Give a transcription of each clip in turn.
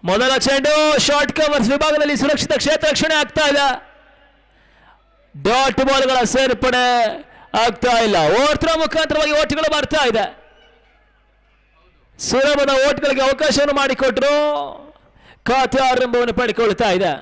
ಮೊದಲ ಚೆಂಡು short covers ವಿಭಾಗದಲ್ಲಿ ಸುರಕ್ಷಿತ ಕ್ಷೇತ್ರ ರಕ್ಷಣೆ ಆಗ್ತಾ ಇದೆ. ಡಾಟ್ ಬಾಲ್ಗಳ ಸೇರ್ಪಡೆ ಆಗ್ತಾ ಇಲ್ಲ. ಓಟ್ರ ಮುಖಾಂತರವಾಗಿ ಓಟ್ಗಳು ಬರ್ತಾ ಇದೆ. ಸುಲಭದ ಓಟ್ಗಳಿಗೆ ಅವಕಾಶವನ್ನು ಮಾಡಿಕೊಟ್ರು. ಖಾತೆ ಆರಂಭವನ್ನು ಪಡೆದುಕೊಳ್ತಾ ಇದೆ.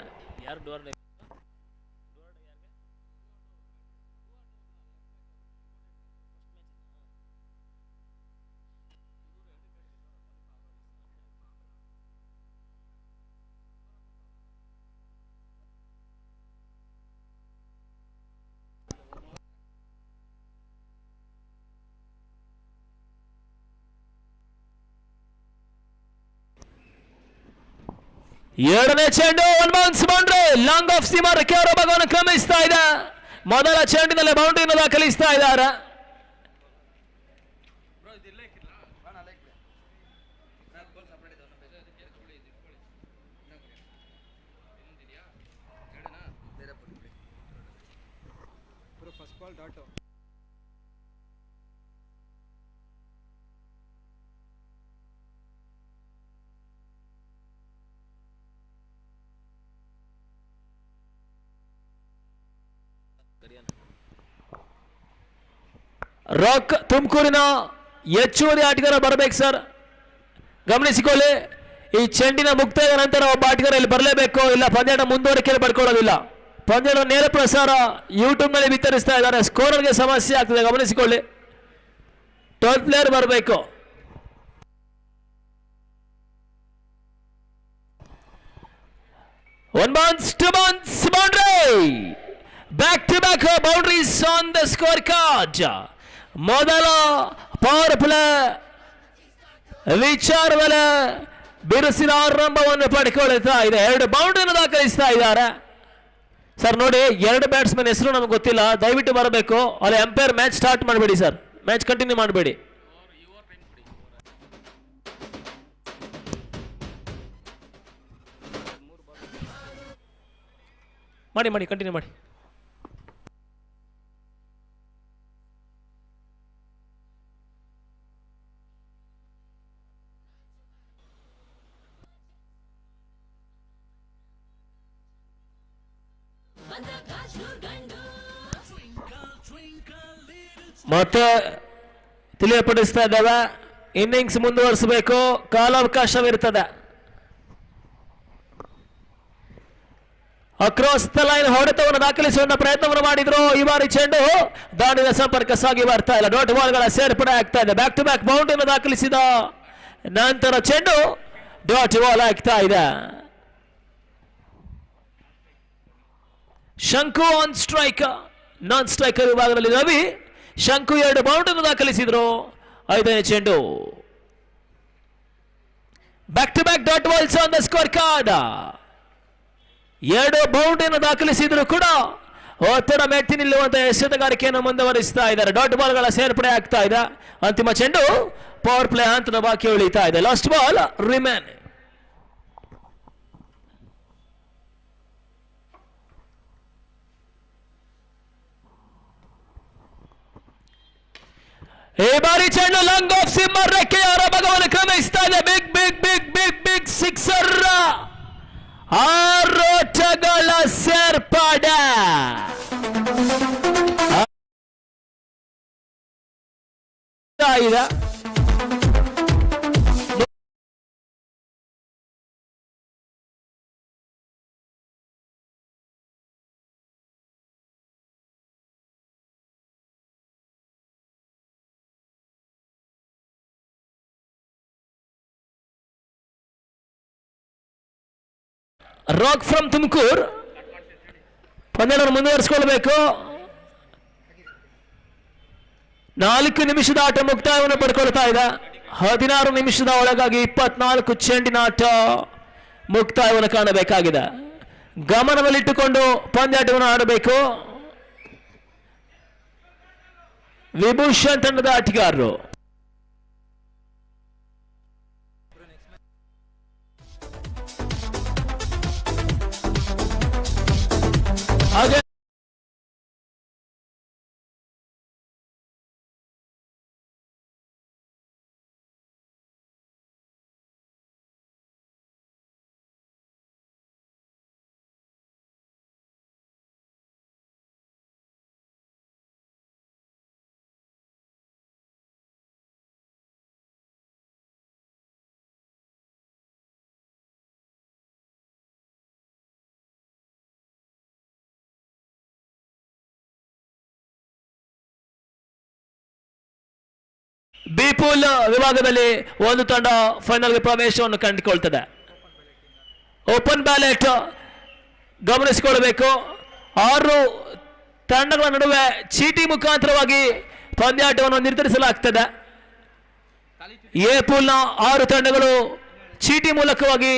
ಎರಡನೇ ಚೆಂಡು one bounce boundary long off seamer ಕೇವಲ ಭಾಗವನ್ನು ಕ್ರಮಿಸ್ತಾ ಇದೆ. ಮೊದಲ ಚೆಂಡಿನಲ್ಲಿ ಬೌಂಡ್ರಿಯನ್ನು ದಾಖಲಿಸ್ತಾ ಇದ್ದಾರೆ. ರಾಕ್ ತುಮಕೂರಿನ ಹೆಚ್ಚುವರಿ ಆಟಗಾರ ಬರಬೇಕು ಸರ್, ಗಮನಿಸಿಕೊಳ್ಳಿ. ಈ ಚೆಂಡಿನ ಮುಕ್ತಾಯದ ನಂತರ ಒಬ್ಬ ಆಟಗಾರ ಇಲ್ಲಿ ಬರಲೇಬೇಕು, ಇಲ್ಲ ಪಂದ್ಯನ ಮುಂದುವರಿಕೆ ಪಡ್ಕೊಳ್ಳೋದಿಲ್ಲ. ಪಂದ್ಯದ ನೇರ ಪ್ರಸಾರ ಯೂಟ್ಯೂಬ್ನಲ್ಲಿ ವಿತರಿಸ್ತಾ ಇದ್ದಾರೆ. ಸ್ಕೋರರ್ಗೆ ಸಮಸ್ಯೆ ಆಗ್ತದೆ, ಗಮನಿಸಿಕೊಳ್ಳಿ. 12th ಪ್ಲೇಯರ್ ಬರಬೇಕು. One bounce two bounce boundary back to back boundaries on the score card. ಮೊದಲ ಪವರ್ ಪ್ಲೇ ವಿಚಾರದಲ್ಲಿ ಬಿರುಸಿನ ಆರಂಭವನ್ನು ಪಡೆದುಕೊಳ್ಳುತ್ತಾ ಇದೆ. 2 ಬೌಂಡ್ರಿಯನ್ನು ದಾಖಲಿಸ್ತಾ ಇದ್ದಾರೆ ಸರ್. ನೋಡಿ, 2 ಬ್ಯಾಟ್ಸ್ಮನ್ ಹೆಸರು ನಮಗೆ ಗೊತ್ತಿಲ್ಲ, ದಯವಿಟ್ಟು ಬರಬೇಕು. ಅಲ್ಲಿ ಎಂಪೈರ್ ಮ್ಯಾಚ್ ಸ್ಟಾರ್ಟ್ ಮಾಡಬೇಡಿ ಸರ್, ಮ್ಯಾಚ್ ಕಂಟಿನ್ಯೂ ಮಾಡಬೇಡಿ. ಮಾಡಿ ಕಂಟಿನ್ಯೂ ಮಾಡಿ. ಮತ್ತೆ ತಿಳಿಯಪಡಿಸ್ತಾ ಇದ್ದಾವೆ, ಇನ್ನಿಂಗ್ಸ್ ಮುಂದುವರಿಸಬೇಕು, ಕಾಲಾವಕಾಶವಿರ್ತದೆ. ಅಕ್ರಾಸ್ ದ ಲೈನ್ ಹೊಡೆತವನ್ನು ದಾಖಲಿಸುವ ಪ್ರಯತ್ನವನ್ನು ಮಾಡಿದ್ರು. ಈ ಬಾರಿ ಚೆಂಡು ದಾಂಡಿನ ಸಂಪರ್ಕ ಸಾಗಿ ಬರ್ತಾ ಇಲ್ಲ. ಡಾಟ್ ಬಾಲ್ಗಳ ಸೇರ್ಪಡೆ ಆಗ್ತಾ ಇದೆ. ಬ್ಯಾಕ್ ಟು ಬ್ಯಾಕ್ ಬೌಂಡ್ರಿಯನ್ನು ದಾಖಲಿಸಿದ ನಂತರ ಚೆಂಡು ಡಾಟ್ ಬಾಲ್ ಆಗ್ತಾ ಇದೆ. ಶಂಕು ಆನ್ ಸ್ಟ್ರೈಕ್, ನಾನ್ ಸ್ಟ್ರೈಕರ್ ವಿಭಾಗದಲ್ಲಿ ರವಿ ಶಂಕು 2 ಬೌಂಡ್ರಿಯನ್ನು ದಾಖಲಿಸಿದ್ರು. 5ನೇ ಚೆಂಡು back to back dot balls on the score card. 2 ಬೌಂಡ್ರಿಯನ್ನು ದಾಖಲಿಸಿದ್ರು ಕೂಡ ಒತ್ತಡ ಮೆಟ್ಟಿ ನಿಲ್ಲುವಂತಹ ಎಸೆತಗಾರಿಕೆಯನ್ನು ಮುಂದುವರಿಸ್ತಾ ಇದ್ದಾರೆ. ಡಾಟ್ ಬಾಲ್ಗಳ ಸೇರ್ಪಡೆ ಆಗ್ತಾ ಇದೆ. ಅಂತಿಮ ಚೆಂಡು ಪವರ್ ಪ್ಲೇ ಹಂತದ ಬಾಕಿ ಉಳಿತಾ ಇದೆ. Last ball remain. ಈ ಬಾರಿ ಚೆಂಡು ಲಾಂಗ್ ಆಫ್ ಸಿಮ್ಮರ್ ರೆಕ್ಕೆಯವರ ಭಾಗವನ್ನು ಕ್ರಮಿಸ್ತಾ ಇದೆ. Big big big big big sixer. 6 ಓಟಗಳ ಸೇರ್ಪಡೆ. ರಾಕ್ ಫ್ರಮ್ ತುಮಕೂರು ಪಂದ್ಯವನ್ನು ಮುಂದುವರಿಸಿಕೊಳ್ಳಬೇಕು. 4 ನಿಮಿಷದ ಆಟ ಮುಕ್ತಾಯವನ್ನು ಪಡ್ಕೊಳ್ತಾ ಇದೆ. 16 ನಿಮಿಷದ ಒಳಗಾಗಿ 24 ಚೆಂಡಿನ ಆಟ ಮುಕ್ತಾಯವನ್ನು ಕಾಣಬೇಕಾಗಿದೆ. ಗಮನದಲ್ಲಿಟ್ಟುಕೊಂಡು ಪಂದ್ಯಾಟವನ್ನು ಆಡಬೇಕು ವಿಭೂಷಣ್ ತಂಡದ ಆಟಗಾರರು. ಹಾಗೆ ಬಿ ಪೂಲ್ ವಿಭಾಗದಲ್ಲಿ ಒಂದು ತಂಡ ಫೈನಲ್ಗೆ ಪ್ರವೇಶವನ್ನು ಕಂಡುಕೊಳ್ತದೆ. Open ballot ಗಮನಿಸಿಕೊಳ್ಳಬೇಕು. 6 ತಂಡಗಳ ನಡುವೆ ಚೀಟಿ ಮುಖಾಂತರವಾಗಿ ಪಂದ್ಯಾಟವನ್ನು ನಿರ್ಧರಿಸಲಾಗ್ತದೆ. ಎ ಪೂಲ್ನ 6 ತಂಡಗಳು ಚೀಟಿ ಮೂಲಕವಾಗಿ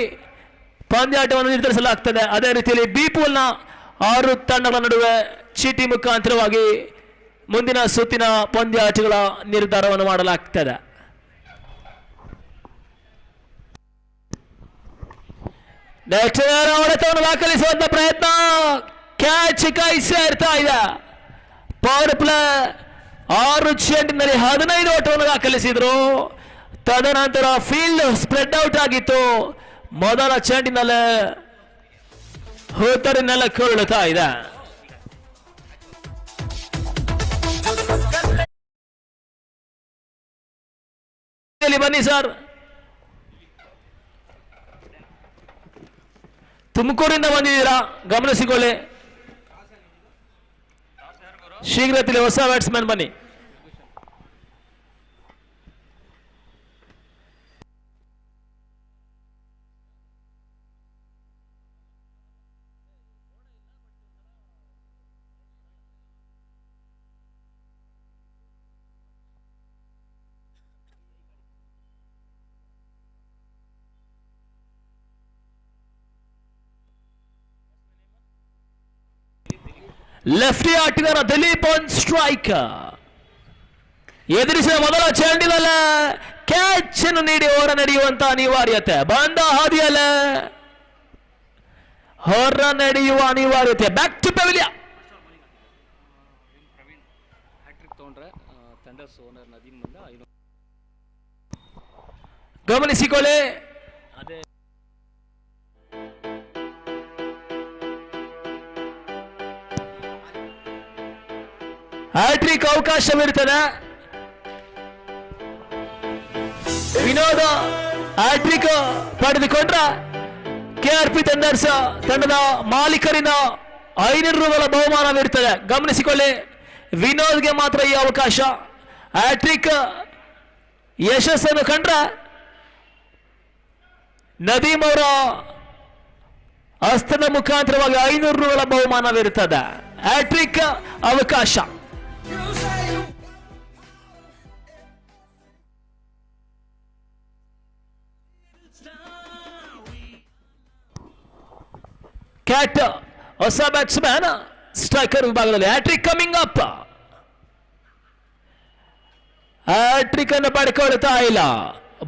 ಪಂದ್ಯಾಟವನ್ನು ನಿರ್ಧರಿಸಲಾಗ್ತದೆ. ಅದೇ ರೀತಿಯಲ್ಲಿ ಬಿ ಪೂಲ್ನ 6 ತಂಡಗಳ ನಡುವೆ ಚೀಟಿ ಮುಖಾಂತರವಾಗಿ ಮುಂದಿನ ಸುತ್ತಿನ ಪಂದ್ಯಾಟಗಳ ನಿರ್ಧಾರವನ್ನು ಮಾಡಲಾಗ್ತದೆ. ಹೊಡೆತವನ್ನು ದಾಖಲಿಸುವಂತ ಪ್ರಯತ್ನ, ಕ್ಯಾಚ್ ಕೈ ಸೇರ್ತಾ ಇದೆ. ಪವರ್ ಪ್ಲೇ 6 ಚೆಂಡಿನಲ್ಲಿ 15 ಓಟವನ್ನು ದಾಖಲಿಸಿದ್ರು. ತದನಂತರ ಫೀಲ್ಡ್ ಸ್ಪ್ರೆಡ್ ಔಟ್ ಆಗಿತ್ತು. ಮೊದಲ ಚೆಂಡಿನಲ್ಲೇ ಹುತ್ತರಿನೆಲ್ಲಕ್ಕೆ ಉರುಳುತ್ತಾ ಇದೆ. ಬನ್ನಿ ಸರ್. ತುಮಕೂರಿಂದ ಬಂದಿದ್ದೀರಾ, ಗಮನಿಸಿಕೊಳ್ಳಿ. ಶೀಘ್ರದಲ್ಲಿ ಹೊಸ ಬ್ಯಾಟ್ಸ್ಮನ್ ಬನ್ನಿ. ಲೆಫ್ಟಿ ಆಟಗಾರ ದಿಲೀಪ್ ಆನ್ ಸ್ಟ್ರೈಕ್. ಎದುರಿಸಿದ ಮೊದಲ ಚೆಂಡಿನಲ್ಲೇ ಕ್ಯಾಚ್ ಅನ್ನು ನೀಡಿ ಹೊರ ನಡೆಯುವಂತ ಅನಿವಾರ್ಯತೆ. ಬಂದ ಹಾದಿಯಲ್ಲೇ ಹೊರ ನಡೆಯುವ ಅನಿವಾರ್ಯತೆ. Back to pavilion. ಗಮನಿಸಿಕೊಳ್ಳಿ. ಹ್ಯಾಟ್ರಿಕ್ ಅವಕಾಶವಿರುತ್ತದೆ. ವಿನೋದ ಹ್ಯಾಟ್ರಿಕ್ ಪಡೆದುಕೊಂಡ್ರ ಕೆಆರ್ಪಿ ಥಂಡರ್ಸ್ ತಂಡದ ಮಾಲೀಕರಿಂದ 500 ರೂಗಳ ಬಹುಮಾನವಿರುತ್ತದೆ. ಗಮನಿಸಿಕೊಳ್ಳಿ, ವಿನೋದ್ಗೆ ಮಾತ್ರ ಈ ಅವಕಾಶ. ಹ್ಯಾಟ್ರಿಕ್ ಯಶಸ್ಸನ್ನು ಕಂಡ್ರೆ ನದೀಮ್ ಅವರ ಹಸ್ತದ ಮುಖಾಂತರವಾಗಿ 500 ರೂಗಳ ಬಹುಮಾನವಿರುತ್ತದೆ. ಹ್ಯಾಟ್ರಿಕ್ ಅವಕಾಶ. ಕ್ಯಾಟ್ ಹೊಸ ಬ್ಯಾಟ್ಸ್ಮನ್ ಸ್ಟ್ರೈಕರ್ ವಿಭಾಗದಲ್ಲಿ ಹ್ಯಾಟ್ರಿಕ್ ಕಮಿಂಗ್ ಅಪ್. ಹ್ಯಾಟ್ರಿಕ್ ಅನ್ನು ಪಡ್ಕೊಳ್ತಾ ಇಲ್ಲ,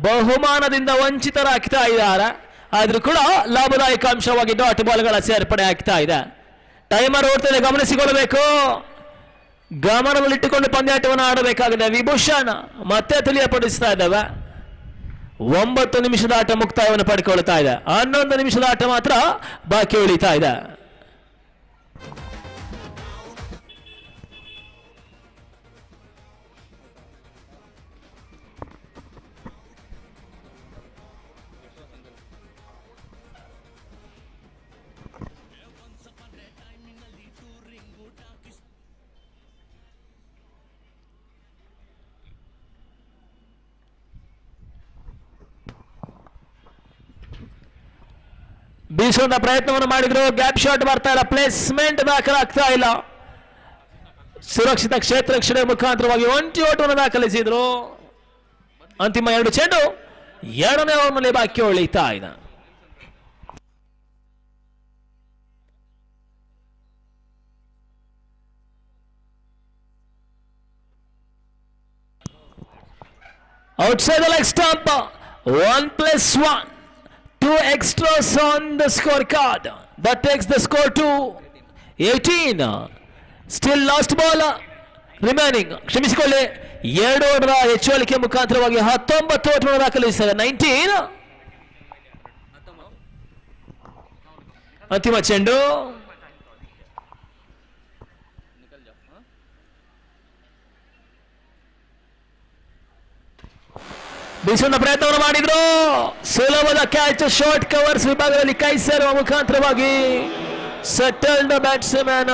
ಬಹುಮಾನದಿಂದ ವಂಚಿತರಾಗ್ತಾ ಇದ್ದಾರೆ. ಆದ್ರೂ ಕೂಡ ಲಾಭದಾಯಕ ಅಂಶವಾಗಿ ಡಾಟ್ ಬಾಲ್ಗಳ ಸೇರ್ಪಡೆ ಆಗ್ತಾ ಇದೆ. ಟೈಮರ್ ಓಡ್ತದೆ, ಗಮನಿಸಿಕೊಳ್ಳಬೇಕು. ಗಮನದಲ್ಲಿಟ್ಟುಕೊಂಡು ಪಂದ್ಯಾಟವನ್ನು ಆಡಬೇಕಾಗಿದೆ. ವಿಭೂಷಣ್ ಮತ್ತೆ ತಿಳಿಯಪಡಿಸ್ತಾ ಇದ್ದಾವೆ. 9 ನಿಮಿಷದ ಆಟ ಮುಕ್ತಾಯವನ್ನು ಪಡ್ಕೊಳ್ತಾ ಇದೆ. 11 ನಿಮಿಷದ ಆಟ ಮಾತ್ರ ಬಾಕಿ ಉಳಿತಾ ಇದೆ. ಬೀಸುವಂತ ಪ್ರಯತ್ನವನ್ನು ಮಾಡಿದ್ರು. ಗ್ಯಾಪ್ ಶಾಟ್ ಬರ್ತಾ ಇಲ್ಲ, ಪ್ಲೇಸ್ಮೆಂಟ್ ದಾಖಲಾಗ್ತಾ ಇಲ್ಲ. ಸುರಕ್ಷಿತ ಕ್ಷೇತ್ರ ರಕ್ಷಣೆ ಮುಖಾಂತರವಾಗಿ 1 ಓಟವನ್ನು ದಾಖಲಿಸಿದ್ರು. ಅಂತಿಮ 2 ಚೆಂಡು 2ನೇ ಓವರ್ನಲ್ಲಿ ಬಾಕಿ ಉಳಿತಾ ಇದೆ. Outside the leg stump. 1+1. 2 extras on the scorecard. That takes the score to 18. Still last ball remaining. ಕ್ಷಮಿಸಿಕೊಳ್ಳಿ, 2 ಓವರ್ ಹೆಚ್ಚುವಳಿಕೆ ಮುಖಾಂತರವಾಗಿ 19 ಓಟವನ್ನು ದಾಖಲಿಸಿದ್ದಾರೆ. 19. ಅಂತಿಮ ಚೆಂಡು. ಬೀಸುವ ಪ್ರಯತ್ನವನ್ನು ಮಾಡಿದ್ರು. ಸುಲಭದ ಕ್ಯಾಚ್. ಶಾರ್ಟ್ ಕವರ್ಸ್ ವಿಭಾಗದಲ್ಲಿ ಕೈ ಸೇರುವ ಮುಖಾಂತರವಾಗಿ ಸೆಟಲ್ಡ್ ಬ್ಯಾಟ್ಸ್ಮನ್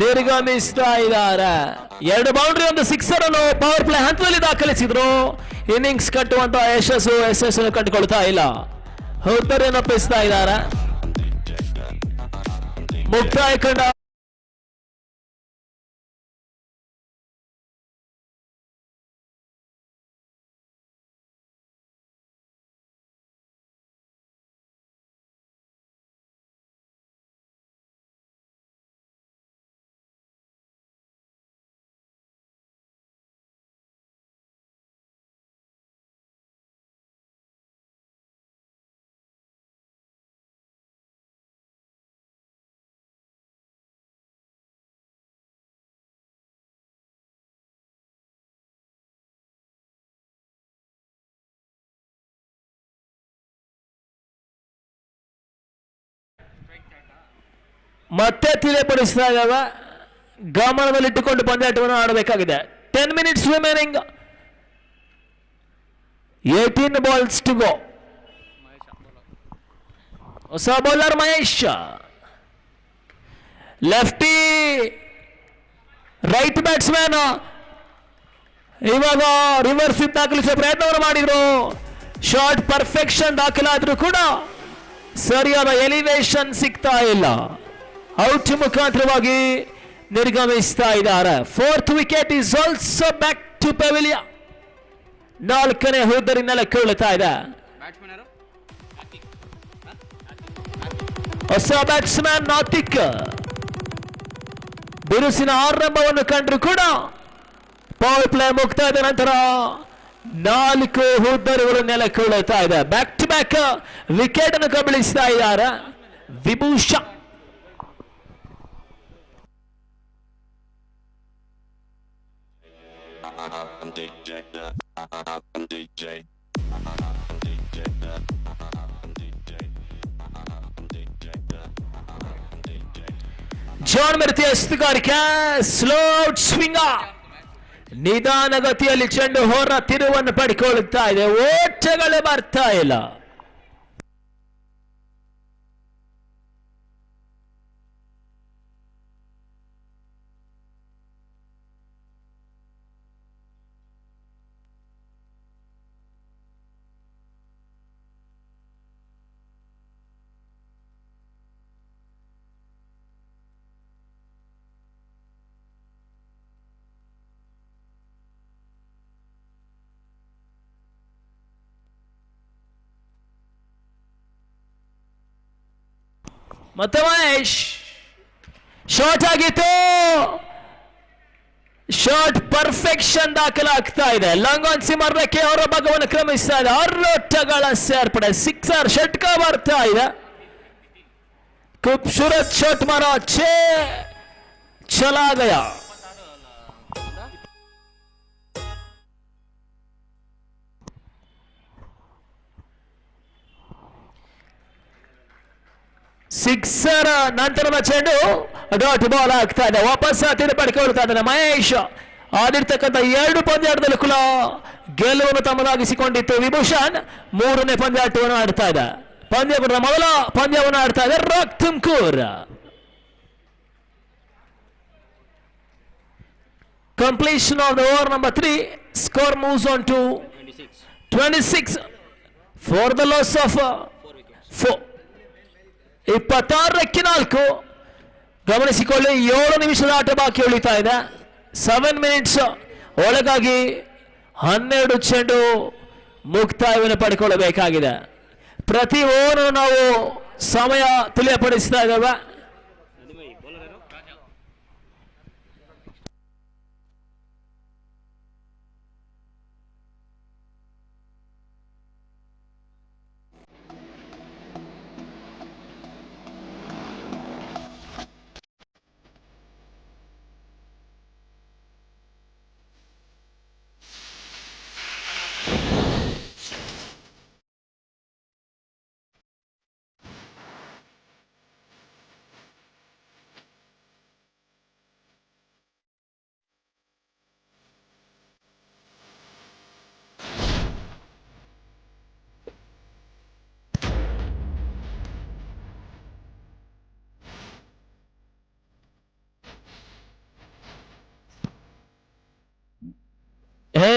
ನಿರ್ಗಮಿಸ್ತಾ ಇದ್ದಾರೆ. 2 ಬೌಂಡ್ರಿ ಒಂದು ಸಿಕ್ಸರ್ ಅನ್ನು ಪವರ್ ಪ್ಲೇ ಹಂತದಲ್ಲಿ ದಾಖಲಿಸಿದ್ರು. ಇನ್ನಿಂಗ್ಸ್ ಕಟ್ಟುವಂತ ಯಶಸ್ಸನ್ನು ಕಂಡುಕೊಳ್ತಾ ಇಲ್ಲ. ಹುದ್ದರಿಯನ್ನು ಒಪ್ಪಿಸ್ತಾ ಇದ್ದಾರೆ. ಮುಕ್ತಾಯ ಕಂಡ ಮತ್ತೆ ತಿಳಿಯಪಡಿಸ್ತಾ ಇದ್ದಾವೆ. ಗಮನದಲ್ಲಿಟ್ಟುಕೊಂಡು ಪಂದ್ಯಾಟವನ್ನು ಆಡಬೇಕಾಗಿದೆ. 10 minutes remaining, 18 balls to go. ಹೊಸ bowler Mahesh, lefty right batsman ಇವಾಗ ರಿವರ್ಸ್ ದಾಖಲಿಸುವ ಪ್ರಯತ್ನವನ್ನು ಮಾಡಿದ್ರು. ಶಾರ್ಟ್ ಪರ್ಫೆಕ್ಷನ್ ದಾಖಲಾದರೂ ಕೂಡ ಸರಿಯಾದ ಎಲಿವೇಶನ್ ಸಿಗ್ತಾ ಇಲ್ಲ. ಔಟ್ ಮುಖಾಂತರವಾಗಿ ನಿರ್ಗಮಿಸ್ತಾ ಇದ್ದಾರೆ. 4th wicket is also back to pavilion. 4ನೇ ಹುದ್ದರಿ ನೆಲಕ್ಕೆ ಉಳಿತಾ ಇದೆ. ಹೊಸ ಬ್ಯಾಟ್ಸ್ಮನ್ ನಾತಿಕ್ ಬಿರುಸಿನ ಆರಂಭವನ್ನು ಕಂಡ್ರು ಕೂಡ ಪವರ್ ಪ್ಲೇ ಮುಕ್ತಾಯದ ನಂತರ 4 ಹುದ್ದರಿಗಳು ನೆಲಕ್ಕೆ ಉಳಿತಾ ಇದೆ. ಬ್ಯಾಕ್ ಟು ಬ್ಯಾಕ್ ವಿಕೆಟ್ ಅನ್ನು ಕಬಳಿಸ್ತಾ ಇದ್ದಾರೆ ವಿಭೂಷ. ಜಾನ್ ಮೆರ್ತಿ ಎಸ್ತುಗಾರಿಕೆ, ಸ್ಲೋ ಸ್ವಿಂಗ, ನಿಧಾನಗತಿಯಲ್ಲಿ ಚೆಂಡು ಹೊರ ತಿರುವನ್ನು ಪಡ್ಕೊಳ್ಳುತ್ತಾ ಇದೆ. ಓಟಗಳು ಬರ್ತಾ ಇಲ್ಲ. ಮತ್ತೆ ಮಹೇಶ್ ಶಾರ್ಟ್ ಆಗಿತ್ತು. ಶಾರ್ಟ್ ಪರ್ಫೆಕ್ಷನ್ ದಾಖಲಾಗ್ತಾ ಇದೆ. ಲಾಂಗ್ ಆನ್ ಸಿಮರ್ರಕ್ಕೆ ಅವರ ಭಾಗವನ್ನು ಕ್ರಮಿಸ್ತಾ ಇದೆ. 6 ಓಟಗಳ ಸೇರ್ಪಡೆ. ಸಿಕ್ಸರ್ ಷಟ್ಕ ಬರ್ತಾ ಇದೆ. खूबसूरत शॉट मारा, 6 चला गया. ಸಿಕ್ಸರ್ ನಂತರದ ಚೆಂಡು ಡಾಟ್ ಬಾಲ್ ಆಗ್ತಾ ಇದೆ. ವಾಪಸ್ ತಿರುಪಡಿಕೊಳ್ತಾ ಇದ್ದಾನೆ ಮಹೇಶ್. ಆಡಿರ್ತಕ್ಕಂಥ 2 ಪಂದ್ಯಾಟದಲ್ಲೂ ಕೂಡ ಗೆಲುವನ್ನು ತಮ್ಮದಾಗಿಸಿಕೊಂಡಿತ್ತು ವಿಭೂಷಣ್. 3ನೇ ಪಂದ್ಯಾಟವನ್ನು ಆಡ್ತಾ ಇದೆ. ಪಂದ್ಯದ ಮೊದಲ ಪಂದ್ಯವನ್ನು ಆಡ್ತಾ ಇದೆ rock Tumkur. Completion of the over number 3. Score moves on to 26 for the loss of 4. 26ಕ್ಕೆ 4. ಗಮನಿಸಿಕೊಳ್ಳಿ, 7 ನಿಮಿಷದ ಆಟ ಬಾಕಿ ಉಳಿತಾ ಇದೆ. 7 minutes ಒಳಗಾಗಿ 12 ಚೆಂಡು ಮುಕ್ತಾಯವನ್ನು ಪಡೆದುಕೊಳ್ಳಬೇಕಾಗಿದೆ. ಪ್ರತಿ ಓವರ್ ನಾವು ಸಮಯ ತಿಳಿಯಪಡಿಸ್ತಾ ಇದ್ದೇವೆ.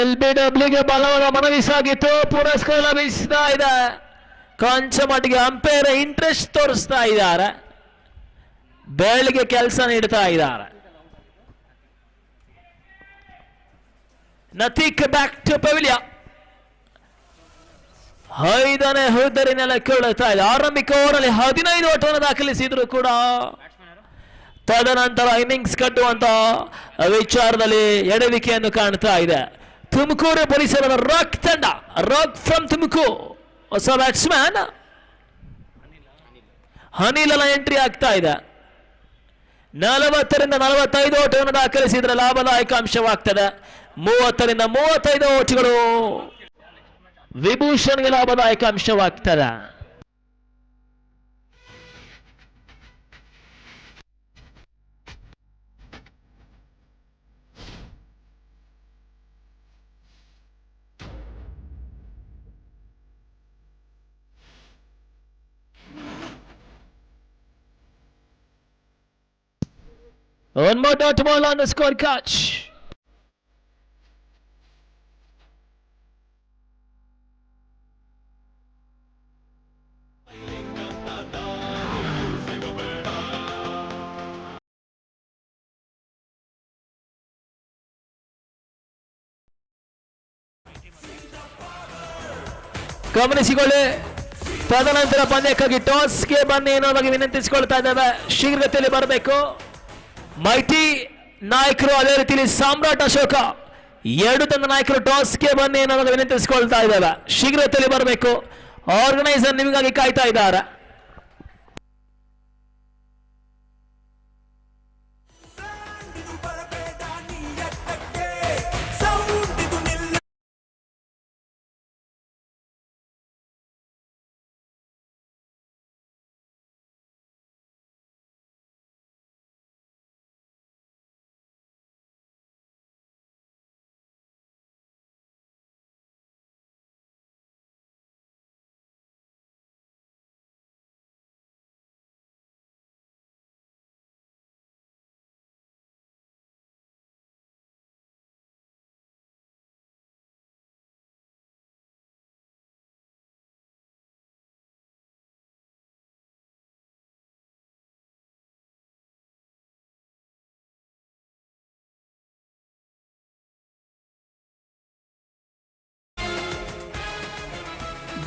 LBWಗೆ ಬಲವಾದ ಮನವಿ ಸಾಗಿತ್ತು, ಪುರಸ್ಕಾರ ಲಭಿಸ್ತಾ ಇದೆ. ಕೊಂಚ ಮಟ್ಟಿಗೆ ಅಂಪೈರ್ ಇಂಟ್ರೆಸ್ಟ್ ತೋರಿಸ್ತಾ ಇದ್ದಾರೆ, ಬೇಳಿಗೆ ಕೆಲಸ ನೀಡ್ತಾ ಇದ್ದಾರೆ. ನತೀಕ್ ಬ್ಯಾಕ್ ಟು ಪವಿಲಿಯನ್. 5ನೇ ಹುದ್ದರಿ ನೆಲಕ್ಕೆ ಉಳಿತಾ ಇದೆ. ಆರಂಭಿಕ ಓವರಲ್ಲಿ 15 ಓಟವನ್ನು ದಾಖಲಿಸಿದ್ರು ಕೂಡ ತದನಂತರ ಇನ್ನಿಂಗ್ಸ್ ಕಟ್ಟುವಂತ ವಿಚಾರದಲ್ಲಿ ಎಡವಿಕೆಯನ್ನು ಕಾಣ್ತಾ ಇದೆ. ತುಮಕೂರು ಪೊಲೀಸರ ರಾಕ್ ತಂಡ, ರಾಕ್ ಫ್ರಮ್ ತುಮಕೂರು, ಹೊಸ ಬ್ಯಾಟ್ಸ್ಮನ್ ಅನಿಲನ ಎಂಟ್ರಿ ಆಗ್ತಾ ಇದೆ. 40ರಿಂದ 45 ಓಟವನ್ನು ದಾಖಲಿಸಿದ್ರೆ ಲಾಭದಾಯಕ ಅಂಶವಾಗ್ತದೆ. 30ರಿಂದ 35 ಓಟಗಳು ವಿಭೂಷಣ್ಗೆ ಲಾಭದಾಯಕ ಅಂಶವಾಗ್ತದೆ. One more dot ball on the score catch. ಗಮನಿಸಿಕೊಳ್ಳಿ, ತದನಂತರ ಪಂದ್ಯಕ್ಕಾಗಿ ಟಾಸ್ಗೆ ಬನ್ನಿ ಅನ್ನೋದಾಗಿ ವಿನಂತಿಸಿಕೊಳ್ತಾ ಇದ್ದೇವೆ. ಶೀಘ್ರತೆಯಲ್ಲಿ ಬರಬೇಕು ಮೈಟಿ ನಾಯಕರು, ಅದೇ ರೀತಿಯಲ್ಲಿ ಸಾಮ್ರಾಟ್ ಅಶೋಕ, 2 ತಂಡ ನಾಯಕರು ಟಾಸ್ಗೆ ಬನ್ನಿ ಅನ್ನೋದಾಗಿ ವಿನಂತಿಸಿಕೊಳ್ತಾ ಇದ್ದೇವೆ. ಶೀಘ್ರತೆಯಲ್ಲಿ ಬರಬೇಕು. ಆರ್ಗನೈಸರ್ ನಿಮಗಾಗಿ ಕಾಯ್ತಾ ಇದ್ದಾರೆ.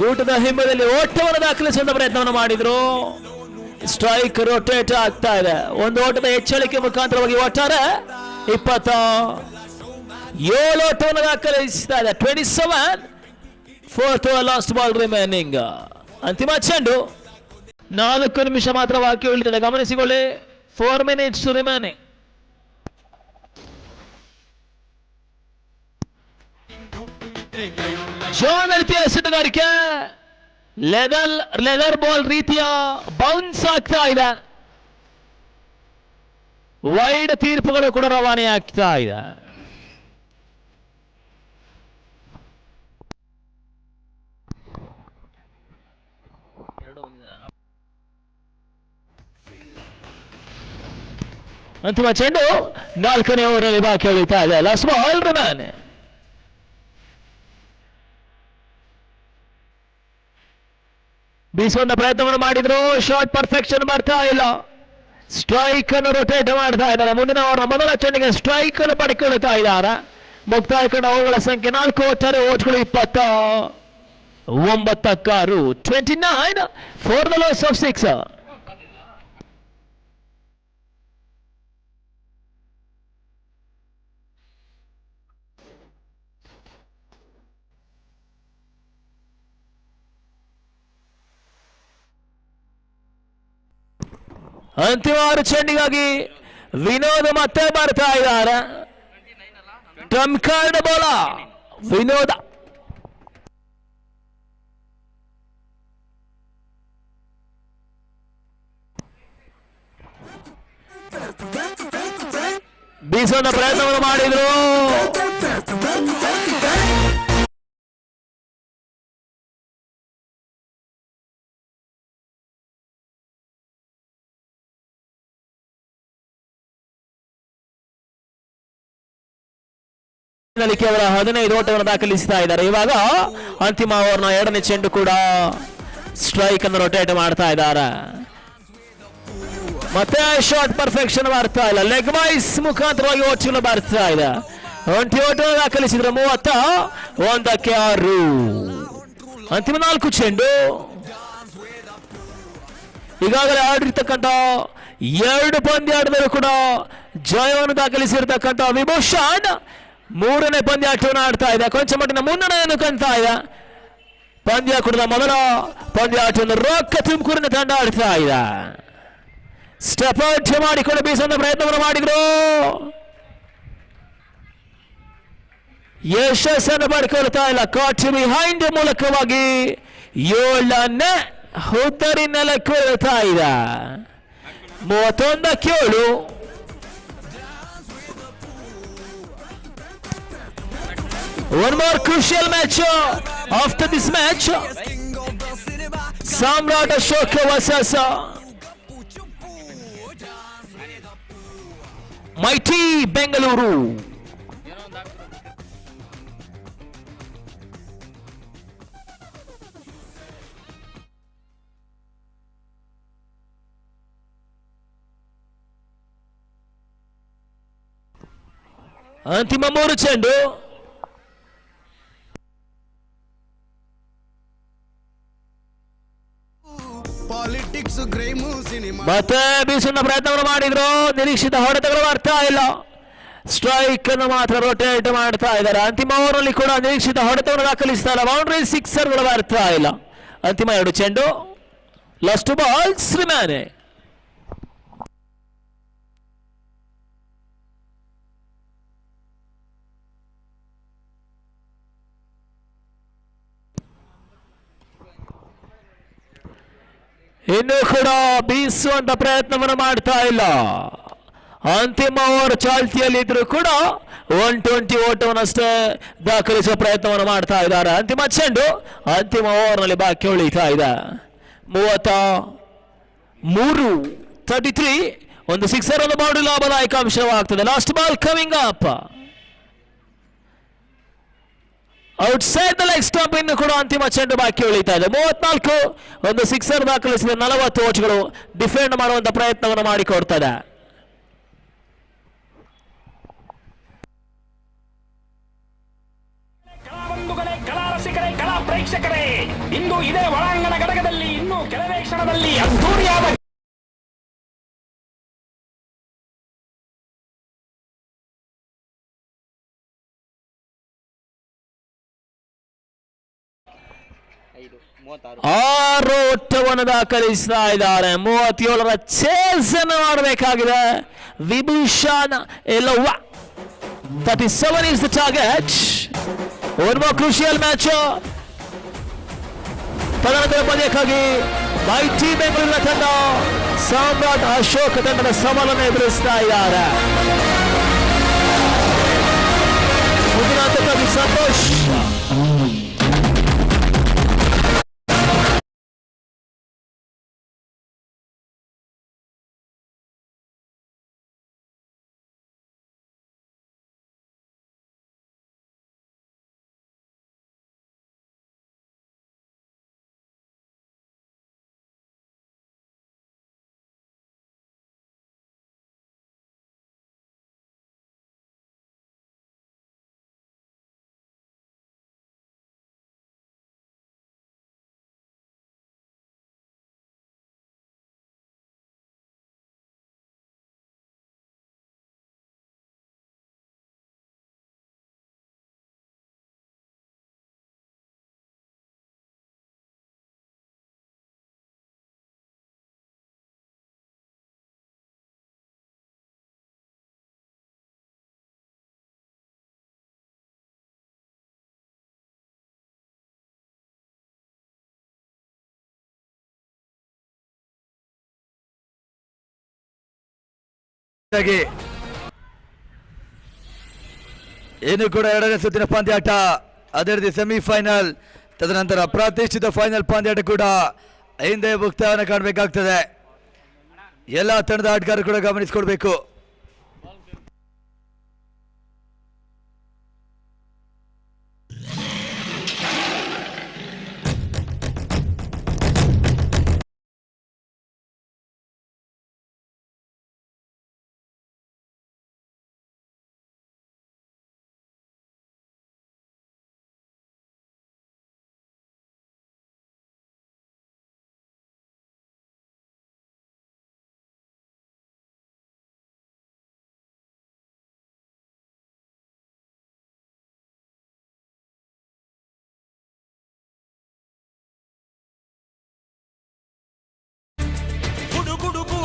ಗೂಟದ ಹಿಂಬದಲ್ಲಿ ಓಟವನ್ನು ದಾಖಲಿಸುವಂತ ಪ್ರಯತ್ನವನ್ನು ಮಾಡಿದ್ರು. ಸ್ಟ್ರೈಕ್ ರೊಟೇಟ್ ಆಗ್ತಾ ಇದೆ. ಒಂದು ಓಟದ ಹೆಚ್ಚಳಿಕೆ ಮುಖಾಂತರವಾಗಿ ಒಟ್ಟಾರೆ 27 ಓಟವನ್ನು ದಾಖಲಿಸ್ತಾ ಇದೆ. 27 4th ಲಾಸ್ಟ್ ಬಾಲ್ ರಿಮೈನಿಂಗ್. ಅಂತಿಮ ಚೆಂಡು. 4 ನಿಮಿಷ ಮಾತ್ರ ಬಾಕಿ ಉಳಿದಿದೆ. ಗಮನಿಸಿಕೊಳ್ಳಿ, 4 minutes ರಿಮೈನಿಂಗ್. ಜಾನ್ ರೀತಿಯ ಎಸೆತಗಾರಿಕೆ, ಲೆದರ್ ಬಾಲ್ ರೀತಿಯ ಬೌನ್ಸ್ ಆಗ್ತಾ ಇದೆ. ವೈಡ್ ತೀರ್ಪುಗಳು ಕೂಡ ರವಾನೆ ಆಗ್ತಾ ಇದೆ. ಅಂತಿಮ ಚೆಂಡು 4ನೇ ಓವರಲ್ಲಿ ಬಾಕಿ ಉಳಿತಾ ಇದೆ. Last ball remain. ಬೀಸುವಂತ ಪ್ರಯತ್ನವನ್ನು ಮಾಡಿದ್ರು, ಶಾರ್ಟ್ ಪರ್ಫೆಕ್ಷನ್ ಬರ್ತಾ ಇಲ್ಲ. ಸ್ಟ್ರೈಕ್ ಅನ್ನು ರೊಟೇಟ್ ಮಾಡ್ತಾ ಇದ್ದಾರೆ. ಮುಂದಿನ ಅವರ ಮೊದಲ ಚೆಂಡಿಗೆ ಸ್ಟ್ರೈಕ್ ಅನ್ನು ಪಡ್ಕೊಳ್ತಾ ಇದ್ದಾರೆ. ಮುಕ್ತಾಯ ಕಂಡ ಅವುಗಳ ಸಂಖ್ಯೆ 4, ಒಟ್ಟಾರೆ ಓಟ್ಗಳು 29. 29 for the loss of 6. ಅಂತಿಮ 6 ಚೆಂಡಿಗಾಗಿ ವಿನೋದ್ ಮತ್ತೆ ಬರ್ತಾ ಇದ್ದಾರೆ. ಟ್ರಂಪ್ ಕಾರ್ಡ್ ಬಾಲ ವಿನೋದ. ಬೀಸೋಣ ಪ್ರಯತ್ನವನ್ನು ಮಾಡಿದ್ರು. ಕೇವಲ 15 ಓಟವನ್ನು ದಾಖಲಿಸ್ತಾ ಇದ್ದಾರೆ. ಇವಾಗ ಅಂತಿಮ ಓವರ್ನ 2ನೇ ಚೆಂಡು ಕೂಡ ಸ್ಟ್ರೈಕ್ ಅನ್ನು ರೊಟೇಟ್ ಮಾಡ್ತಾ ಇದ್ದಾರೆ. ಮತ್ತೆ ಶಾರ್ಟ್ ಪರ್ಫೆಕ್ಷನ್ ಬರ್ತಾ ಇಲ್ಲ, ಲೆಗ್ ವೈಸ್ ಮುಖಾಂತರವಾಗಿ ಓಟಗಳು ಬರ್ತಾ ಇದೆ. 20 ಓಟವನ್ನು ದಾಖಲಿಸಿದ್ರೆ 31ಕ್ಕೆ 6. ಅಂತಿಮ 4 ಚೆಂಡು. ಈಗಾಗಲೇ ಆಡಿರ್ತಕ್ಕಂಥ 2 ಪಂದ್ಯಾಟದಲ್ಲೂ ಕೂಡ ಜಯವನ್ನು ದಾಖಲಿಸಿರ್ತಕ್ಕಂಥ ವಿಭೂಷಣ್ 3ನೇ ಪಂದ್ಯಾಟವನ್ನು ಆಡ್ತಾ ಇದೆ. ಕೊಂಚ ಮಟ್ಟಿನ ಮುನ್ನಡೆಯನ್ನು ಕಾಣ್ತಾ ಇದೆ. ಪಂದ್ಯಾಕೂಟದ ಮೊದಲ ಪಂದ್ಯಾಟವನ್ನು ರೊಕ್ಕ ತುಮಕೂರಿನ ತಂಡ ಆಡ್ತಾ ಇದೆ. ಸ್ಟೆಪ್ ಔಟ್ ಮಾಡಿಕೊಂಡು ಬೀಸುವಂತ ಪ್ರಯತ್ನವನ್ನು ಮಾಡಿದ್ರು, ಯಶಸ್ಸನ್ನು ಪಡ್ಕೊಳ್ತಾ ಇಲ್ಲ. ಕಾಟ್ ಬಿಹೈಂಡ್ ಮೂಲಕವಾಗಿ 7ನೇ ಹುದ್ದರಿ ನೆಲಕ್ಕೆ ಇಳ್ತಾ ಇದೆ. 31ಕ್ಕೆ 7. One more crucial match after this match. Samrat Ashok versus Mighty Bengaluru. ಅಂತಿಮ 3 ಚೆಂಡು. ಮತ್ತೆ ಬೀಸುವ ಪ್ರಯತ್ನವನ್ನು ಮಾಡಿದ್ರು, ನಿರೀಕ್ಷಿತ ಹೊಡೆತಗಳು ಬರ್ತಾ ಇಲ್ಲ. ಸ್ಟ್ರೈಕ್ ಅನ್ನು ಮಾತ್ರ ರೊಟೇಟ್ ಮಾಡ್ತಾ ಇದ್ದಾರೆ. ಅಂತಿಮ ಓವರ್ನಲ್ಲಿ ಕೂಡ ನಿರೀಕ್ಷಿತ ಹೊಡೆತವನ್ನು ದಾಖಲಿಸ್ತಾ ಇಲ್ಲ. ಬೌಂಡ್ರಿ ಸಿಕ್ಸರ್ಗಳು ಬರ್ತಾ ಇಲ್ಲ. ಅಂತಿಮ 2 ಚೆಂಡು. Last balls remaining. ಇನ್ನೂ ಕೂಡ ಬೀಸುವಂತ ಪ್ರಯತ್ನವನ್ನು ಮಾಡ್ತಾ ಇಲ್ಲ. ಅಂತಿಮ ಓವರ್ ಚಾಲ್ತಿಯಲ್ಲಿದ್ರು ಕೂಡ 120 ಓಟವನ್ನಷ್ಟೇ ದಾಖಲಿಸುವ ಪ್ರಯತ್ನವನ್ನು ಮಾಡ್ತಾ ಇದ್ದಾರೆ. ಅಂತಿಮ ಚೆಂಡು. ಅಂತಿಮ ಓವರ್ನಲ್ಲಿ ಬಾಕಿ ಉಳಿತಾ ಇದೆ. 33 ಒಂದು ಸಿಕ್ಸರ್, ಒಂದು ಬೌಂಡ್ರಿ ಲಾಭದಾಯಕ ಅಂಶವಾಗ್ತದೆ. Last ball coming up outside the leg stump. ಇನ್ನು ಕೂಡ ಅಂತಿಮ ಚೆಂಡು ಬಾಕಿ ಉಳಿತಾ ಇದೆ. 34 ಒಂದು ಸಿಕ್ಸರ್ ದಾಖಲಿಸಿದ 40 ಓಟ್ಗಳು ಡಿಫೆಂಡ್ ಮಾಡುವಂತ ಪ್ರಯತ್ನವನ್ನು ಮಾಡಿಕೊಡ್ತದೆ. ಕಲಾ ಪ್ರೇಕ್ಷಕರೇ, ಇಂದು ಇದೇ ಒಳಾಂಗಣ ಘಟಕದಲ್ಲಿ ಇನ್ನೂ ಕೆಲವೇ ಕ್ಷಣದಲ್ಲಿ ಅದ್ಧೂರಿಯಾದ ಆರು ಓಟವನ್ನು ದಾಖಲಿಸ್ತಾ ಇದ್ದಾರೆ. 37ರ ಚೇಸ್ ಅನ್ನು ಮಾಡಬೇಕಾಗಿದೆ Vibhushan Yellavva. 37 is the target. One more crucial match. ತದನಂತರ ಪಂದ್ಯಕ್ಕಾಗಿ ಮೈಟಿ ಬೆಂಗಳೂರಿನ ತಂಡ ಸಾಮ್ರಾಟ್ ಅಶೋಕ್ ತಂಡದ ಸವಾಲನ್ನು ಎದುರಿಸ್ತಾ ಇದ್ದಾರೆ. ಮುಂದಿನ ಹಂತಕ್ಕಾಗಿ ಸಂತೋಷ್. ಏನು ಕೂಡ 2ನೇ ಸುತ್ತಿನ ಪಂದ್ಯಾಟ, ಅದೇ ರೀತಿ ಸೆಮಿಫೈನಲ್, ತದನಂತರ ಪ್ರತಿಷ್ಠಿತ ಫೈನಲ್ ಪಂದ್ಯಾಟ ಕೂಡ ಹಿಂದೆ ಮುಕ್ತಾಯವನ್ನು ಕಾಣಬೇಕಾಗ್ತದೆ. ಎಲ್ಲ ತಂಡದ ಆಟಗಾರರು ಕೂಡ ಗಮನಿಸಿಕೊಡ್ಬೇಕು.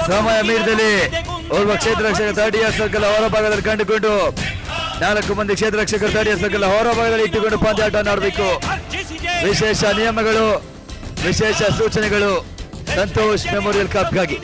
ಸಮಯ ಮೀರಿದಲ್ಲಿ ಓರ್ವ ಕ್ಷೇತ್ರ ರಕ್ಷಕ ತರ್ಡ್ ಇಯರ್ ಸರ್ಕಲ್ ಹೊರಭಾಗದಲ್ಲಿ ಕಂಡುಕೊಂಡು 4 ಮಂದಿ ಕ್ಷೇತ್ರ ರಕ್ಷಕರು ತರ್ಡ್ ಇಯರ್ ಸರ್ಕಲ್ ಹೊರಭಾಗದಲ್ಲಿ ಇಟ್ಟುಕೊಂಡು ಪಂದ್ಯಾಟ ಆಡಬೇಕು. ವಿಶೇಷ ನಿಯಮಗಳು, ವಿಶೇಷ ಸೂಚನೆಗಳು ಸಂತೋಷ್ ಮೆಮೋರಿಯಲ್ ಕಪ್ಗಾಗಿ.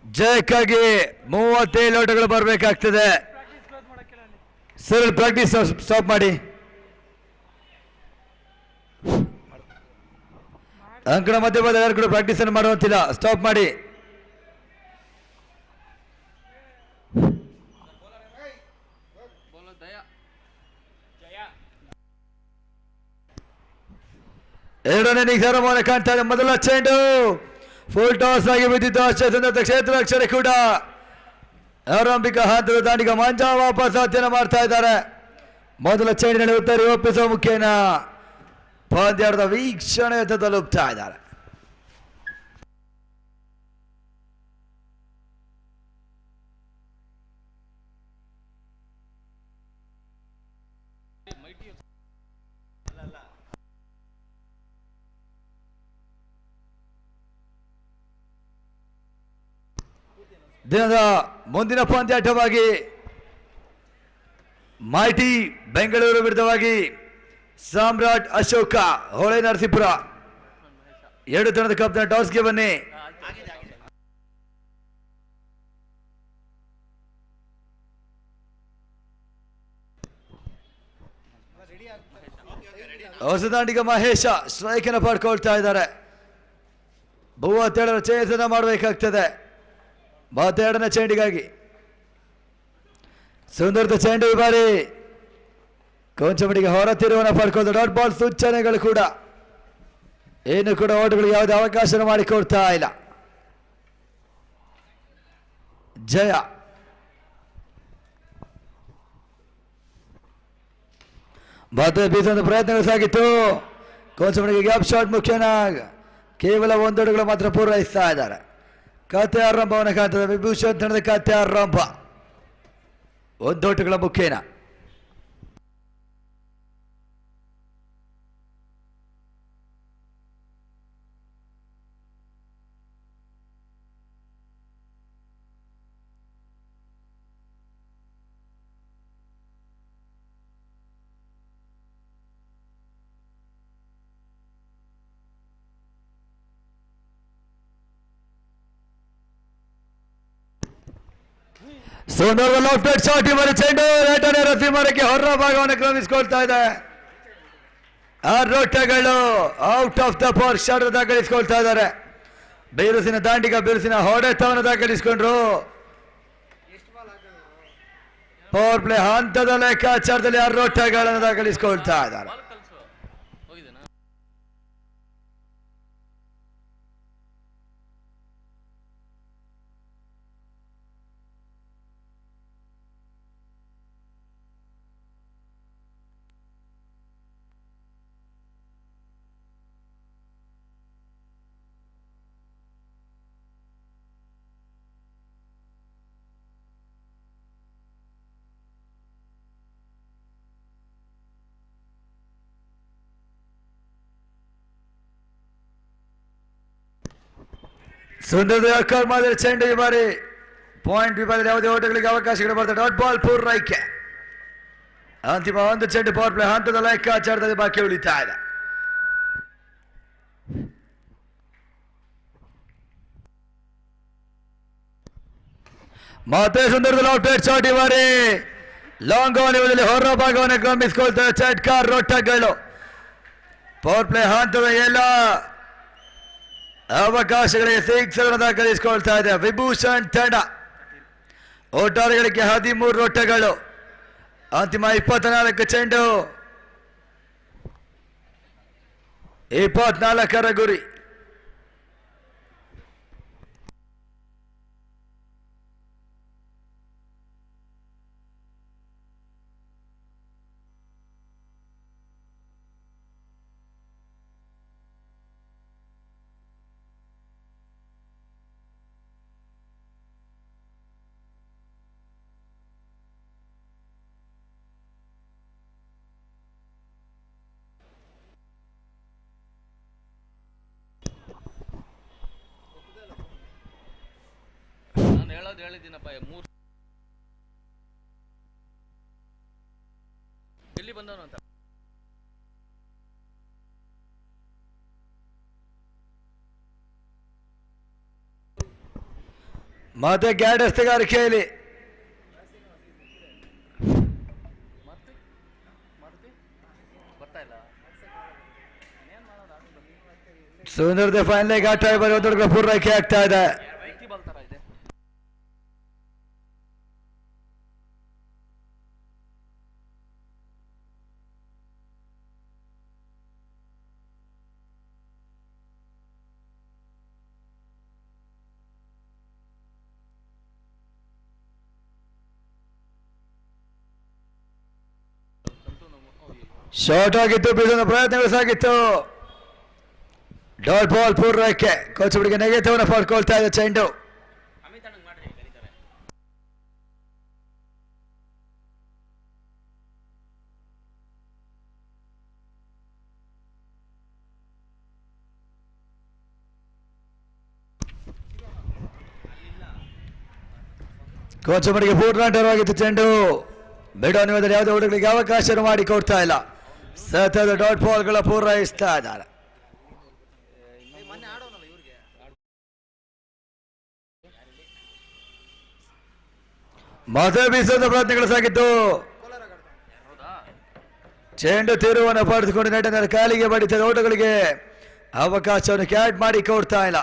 ಜಯಕ್ಕಾಗಿ 37 ಓಟಗಳು ಬರಬೇಕಾಗ್ತದೆ. ಸರ್ ಪ್ರಾಕ್ಟೀಸ್ ಸ್ಟಾಪ್ ಮಾಡಿ. ಅಂಕಣ ಮಧ್ಯಭಾಗ ಯಾರು ಕೂಡ ಪ್ರಾಕ್ಟೀಸ್ ಅನ್ನು ಮಾಡುವಂತಿಲ್ಲ, ಸ್ಟಾಪ್ ಮಾಡಿ. ಎರಡನೇ ನಿಗ್ರಹ ಕಾಣ್ತಾ ಇದೆ. ಮೊದಲ ಚೆಂಡು ಫುಲ್ ಟಾಸ್ ಆಗಿ ಬಿದ್ದಿದ್ದು ಅಷ್ಟೇ ಕ್ಷೇತ್ರ ರಕ್ಷಣೆ ಕೂಡ ಆರಂಭಿಕ ಹಂತದ ದಾಂಡಿಗ ಮಂಜ ವಾಪಸ್ ಅಧ್ಯಯನ ಮಾಡ್ತಾ ಇದ್ದಾರೆ. ಮೊದಲ ಚೆಂಡಿನಲ್ಲಿ ಉತ್ತರ ಒಪ್ಪಿಸುವ ಮುಖೇನ ಪಂದ್ಯಾಟದ ವೀಕ್ಷಣೆ ತಲುಪ್ತಾ ಇದ್ದಾರೆ. ದಿನದ ಮುಂದಿನ ಪಂದ್ಯಾಟವಾಗಿ ಮೈಟಿ ಬೆಂಗಳೂರು ವಿರುದ್ಧವಾಗಿ ಸಾಮ್ರಾಟ್ ಅಶೋಕ ಹೊಳೆ ನರಸೀಪುರ 2 ತಂಡದ ಕಪ್ನ ಟಾಸ್ಗೆ ಬನ್ನಿ. ಹೊಸದಾಂಡಿಗ ಮಹೇಶ ಸ್ಟ್ರೈಕ್ ಅನ್ನು ಪಡ್ಕೊಳ್ತಾ ಇದ್ದಾರೆ. 37 ಚೇಸನ್ನ ಮಾಡಬೇಕಾಗ್ತದೆ 32ನೇ ಚೆಂಡಿಗಾಗಿ. ಸುಂದರದ ಚೆಂಡು ಈ ಬಾರಿ ಕೊಂಚ ಮಟ್ಟಿಗೆ ಹೊರ ತಿರುವನ್ನು ಪಡ್ಕೊಂಡು ಡಾಟ್ ಬಾಲ್ ಸೂಚನೆಗಳು ಕೂಡ ಏನು ಕೂಡ ಓಟಗಳಿಗೆ ಯಾವುದೇ ಅವಕಾಶ ಮಾಡಿಕೊಡ್ತಾ ಇಲ್ಲ. ಜಯ ಮತ್ತೆ ಬೀಸುವಂತ ಪ್ರಯತ್ನಗಳು ಸಾಗಿತ್ತು. ಕೊಂಚ ಮಟ್ಟಿಗೆ ಗ್ಯಾಪ್ ಶಾಟ್ ಮುಖ್ಯನ ಕೇವಲ 1 ಓಟಗಳು ಮಾತ್ರ ಪೂರೈಸ್ತಾ ಇದ್ದಾರೆ. ಕತೆ ಆರಂಭವನ್ನು ಕಾಣ್ತದೆ. ವಿಭೂಷಣ್ ತಂಡದ ಕತೆ ಆರಂಭ 1 ಓಟಗಳ ಮುಖೇನ. ಸುಂದರ ಲಾಫ್ಟೆಡ್ ಶಾಟ್ ಇವರ ಚೆಂಡು ರೇಟನೆ ರತಿಮರಕ್ಕೆ ಹೊರ ಭಾಗವನ್ನು ಕ್ರಮಿಸಿಕೊಳ್ತಾ ಇದೆ. 6 ಓಟಗಳು out of the park shot ದಾಖಲಿಸಿಕೊಳ್ತಾ ಇದ್ದಾರೆ. ಬಿರುಸಿನ ದಾಂಡಿಗ ಬಿರುಸಿನ ಹೊಡೆತವನ್ನು ದಾಖಲಿಸಿಕೊಂಡ್ರು. ಪವರ್ ಪ್ಲೇ ಹಂತದ ಲೆಕ್ಕಾಚಾರದಲ್ಲಿ 6 ಓಟಗಳನ್ನು ದಾಖಲಿಸಿಕೊಳ್ತಾ ಇದ್ದಾರೆ. ಸುಂದರ ಮಾದರಿ ಚೆಂಡು ಈ ಬಾರಿ ಪಾಯಿಂಟ್ ವಿಭಾಗದಲ್ಲಿ ಯಾವುದೇ ಓಟಗಳಿಗೆ ಅವಕಾಶಗಳು ಬರ್ತದೆ. ಡಾಟ್ ಬಾಲ್ ಪೂರೈಕೆ. ಅಂತಿಮ 1 ಚೆಂಡು ಪವರ್ ಪ್ಲೇ ಹಂತದ ಲೆಕ್ಕಾಚಾರದಲ್ಲಿ ಬಾಕಿ ಉಳಿತಾ ಇದೆ. ಮತ್ತೆ ಸುಂದರದ ಲಾಫ್ಟೆಡ್ ಶಾಟ್ ಈ ಬಾರಿ ಲಾಂಗ್ ಆನ್ ಹೊರ ಭಾಗವನ್ನು ಗಮನಿಸಿಕೊಳ್ತಾರೆ. ಚಟ್ಕಾರ್ ರೊಟ್ಟಗಳು ಪವರ್ ಪ್ಲೇ ಹಂತದ ಎಲ್ಲ ಅವಕಾಶಗಳಿಗೆ 6 ದಾಖಲಿಸಿಕೊಳ್ತಾ ಇದೆ. ವಿಭೂಷಣ್ ತಂಡ ಒಟ್ಟಾರೆಗಳಿಗೆ 13 ಓಟಗಳು ಅಂತಿಮ 24 ಚೆಂಡು, 24ರ ಗುರಿ. ಹೇಳಿದ್ದೀನಪ್ಪ, 3 ಎಲ್ಲಿ ಬಂದವನು ಅಂತ. ಮತ್ತೆ ಗ್ಯಾಡಸ್ತಗಾರಿಕೆಯಲ್ಲಿ ಬರ್ತಾ ಇಲ್ಲ. ಸುಂದರದ ಫೈನಲ್ ಘಾಟ ಬರೋದ್ರ ಪೂರೈಕೆ ಆಗ್ತಾ ಇದೆ. ಶಾರ್ಟ್ ಆಗಿತ್ತು, ಬೀಸೋಣ ಪ್ರಯತ್ನಗಳು ಸಾಗಿತ್ತು. ಡಾಟ್ ಬಾಲ್ ಪೂರ್ವಕ್ಕೆ ಕೋಚುಗಳಿಗೆ ನೆಗೆತವನ್ನು ಪಡ್ಕೊಳ್ತಾ ಇದೆ ಚೆಂಡು. ಕೋಚುಮರಿಗೆ ಪೂರ್ಣಾಂತರವಾಗಿತ್ತು ಚೆಂಡು. ಬಿಡೋನಿವಾದಲ್ಲಿ ಯಾವುದೇ ಹುಡುಗರಿಗೆ ಅವಕಾಶ ಮಾಡಿಕೊಡ್ತಾ ಇಲ್ಲ. ಸತತ ಡಾಟ್ ಬಾಲ್ಗಳ ಪೂರೈಸ್ತಾ ಇದ್ದಾರೆ. ಮತ ಬೀಸೋದ ಪ್ರಯತ್ನಗಳು ಸಾಗಿತ್ತು. ಚೆಂಡು ತಿರುವನ್ನು ಪಡೆದುಕೊಂಡು ನೆಟ್ಟಿನ ಕಾಲಿಗೆ ಬಡಿತದ ಓಟಗಳಿಗೆ ಅವಕಾಶವನ್ನು ಕ್ಯಾಟ್ ಮಾಡಿ ಕೊಡ್ತಾ ಇಲ್ಲ.